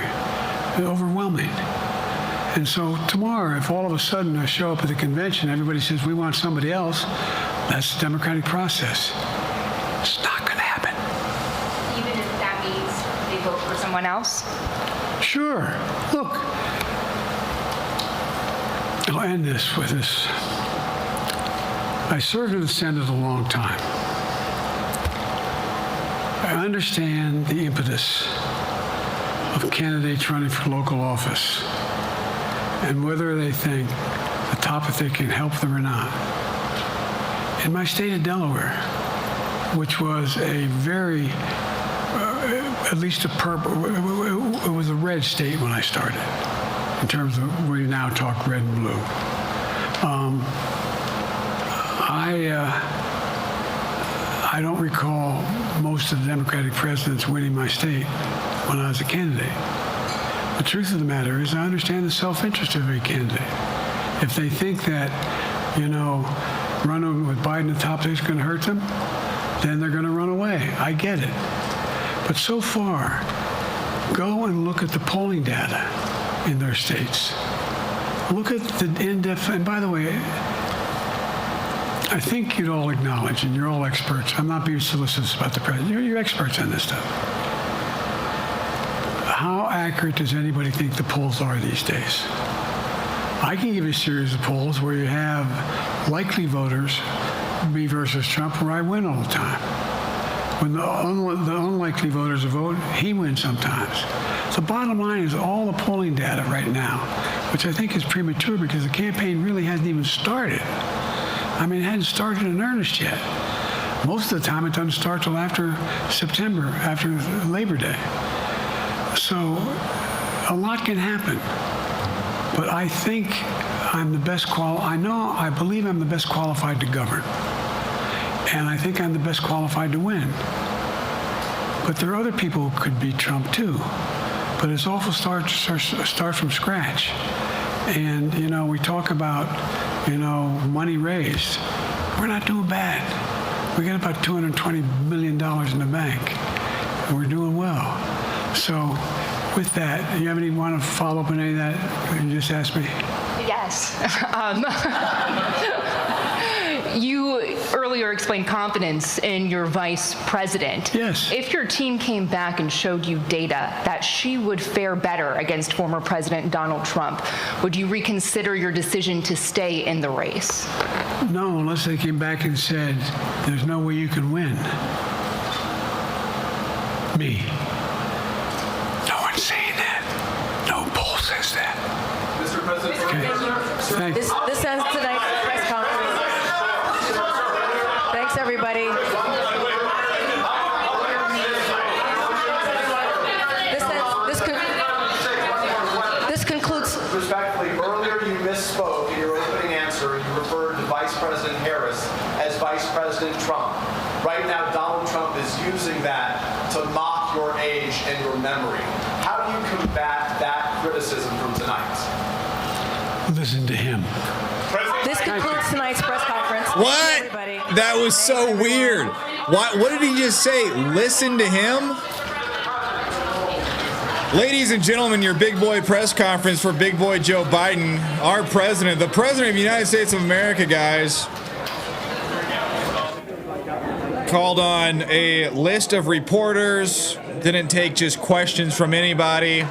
Overwhelming. And so tomorrow, if all of a sudden I show up at the convention, everybody says, we want somebody else, that's the democratic process. It's not going to happen. Even if that means they vote for someone else? Sure. Look, I'll end this with this. I served in the Senate a long time. I understand the impetus of candidates running for local office and whether they think the topic can help them or not. In my state of Delaware, which was a very, at least a purple, it was a red state when I started, in terms of we now talk red and blue. I don't recall most of the Democratic presidents winning my state when I was a candidate. The truth of the matter is I understand the self-interest of every candidate. If they think that, running with Biden at the top is going to hurt them, then they're going to run away. I get it. But so far, go and look at the polling data in their states. Look at the in-depth, and by the way, I think you'd all acknowledge, and you're all experts. I'm not being solicitous about the president. You're experts on this stuff. How accurate does anybody think the polls are these days? I can give you a series of polls where you have likely voters, me versus Trump, where I win all the time. When the unlikely voters vote, he wins sometimes. The bottom line is all the polling data right now, which I think is premature because the campaign really hasn't even started. I mean, it hadn't started in earnest yet. Most of the time, it doesn't start till after September, after Labor Day. So a lot can happen. But I think I'm the best I believe I'm the best qualified to govern. And I think I'm the best qualified to win. But there are other people who could beat Trump too. But it's awful start from scratch. And, we talk about, money raised. We're not doing bad. We got about $220 million in the bank. And we're doing well. So with that, you have any want to follow up on any of that you just asked me? Yes. You earlier explained confidence in your vice president. Yes. If your team came back and showed you data that she would fare better against former President Donald Trump, would you reconsider your decision to stay in the race? No, unless they came back and said, there's no way you can win. Me. No one's saying that. No poll says that. Mr. President, okay. This ends tonight's press conference. Thanks, everybody. This concludes. Respectfully, earlier you misspoke in your opening answer. You President Harris as Vice President Trump. Right now, Donald Trump is using that to mock your age and your memory. How do you combat that criticism from tonight? Listen to him. This concludes tonight's press conference. What? Everybody. That was so weird. What did he just say? Listen to him? Ladies and gentlemen, your big boy press conference for big boy Joe Biden, our president, the president of the United States of America, guys, called on a list of reporters, didn't take just questions from anybody.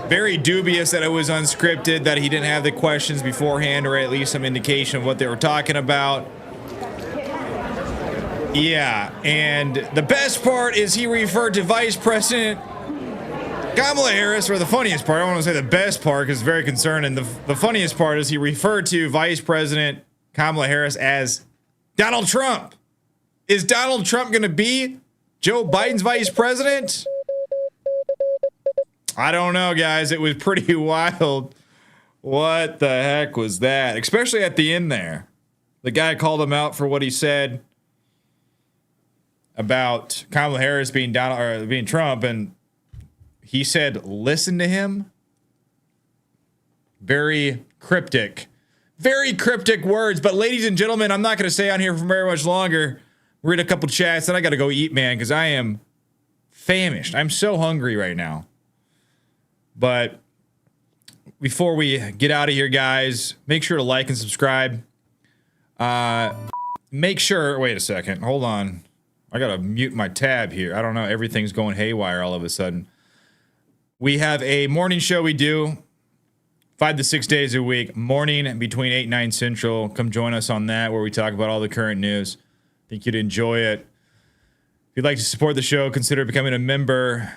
Very dubious that it was unscripted, that he didn't have the questions beforehand or at least some indication of what they were talking about. Yeah, and the best part is he referred to Vice President Kamala Harris, or the funniest part, I don't want to say the best part because it's very concerning. The funniest part is he referred to Vice President Kamala Harris as Donald Trump. Is Donald Trump going to be Joe Biden's vice president? I don't know, guys. It was pretty wild. What the heck was that? Especially at the end there. The guy called him out for what he said about Kamala Harris being Trump, and he said, listen to him. Very cryptic words. But ladies and gentlemen, I'm not going to stay on here for very much longer. Read a couple chats, and I got to go eat, man, because I am famished. I'm so hungry right now. But before we get out of here, guys, make sure to like and subscribe. Make sure, wait a second, hold on. I got to mute my tab here. I don't know, everything's going haywire all of a sudden. We have a morning show we do 5 to 6 days a week, morning between 8 and 9 Central. Come join us on that, where we talk about all the current news. I think you'd enjoy it. If you'd like to support the show, consider becoming a member.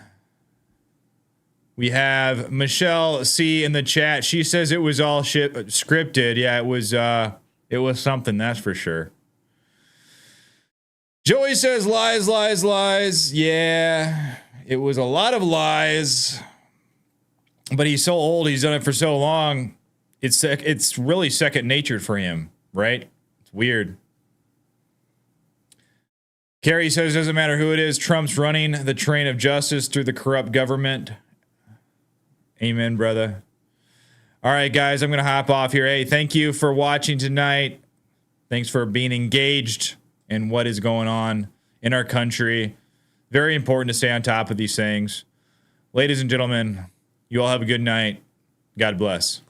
We have Michelle C in the chat. She says it was all scripted. Yeah, it was something, that's for sure. Joey says lies, lies, lies. Yeah, it was a lot of lies. But he's so old, he's done it for so long. It's really second nature for him, right? It's weird. Carrie says, doesn't matter who it is, Trump's running the train of justice through the corrupt government. Amen, brother. All right, guys, I'm going to hop off here. Hey, thank you for watching tonight. Thanks for being engaged in what is going on in our country. Very important to stay on top of these things. Ladies and gentlemen, you all have a good night. God bless.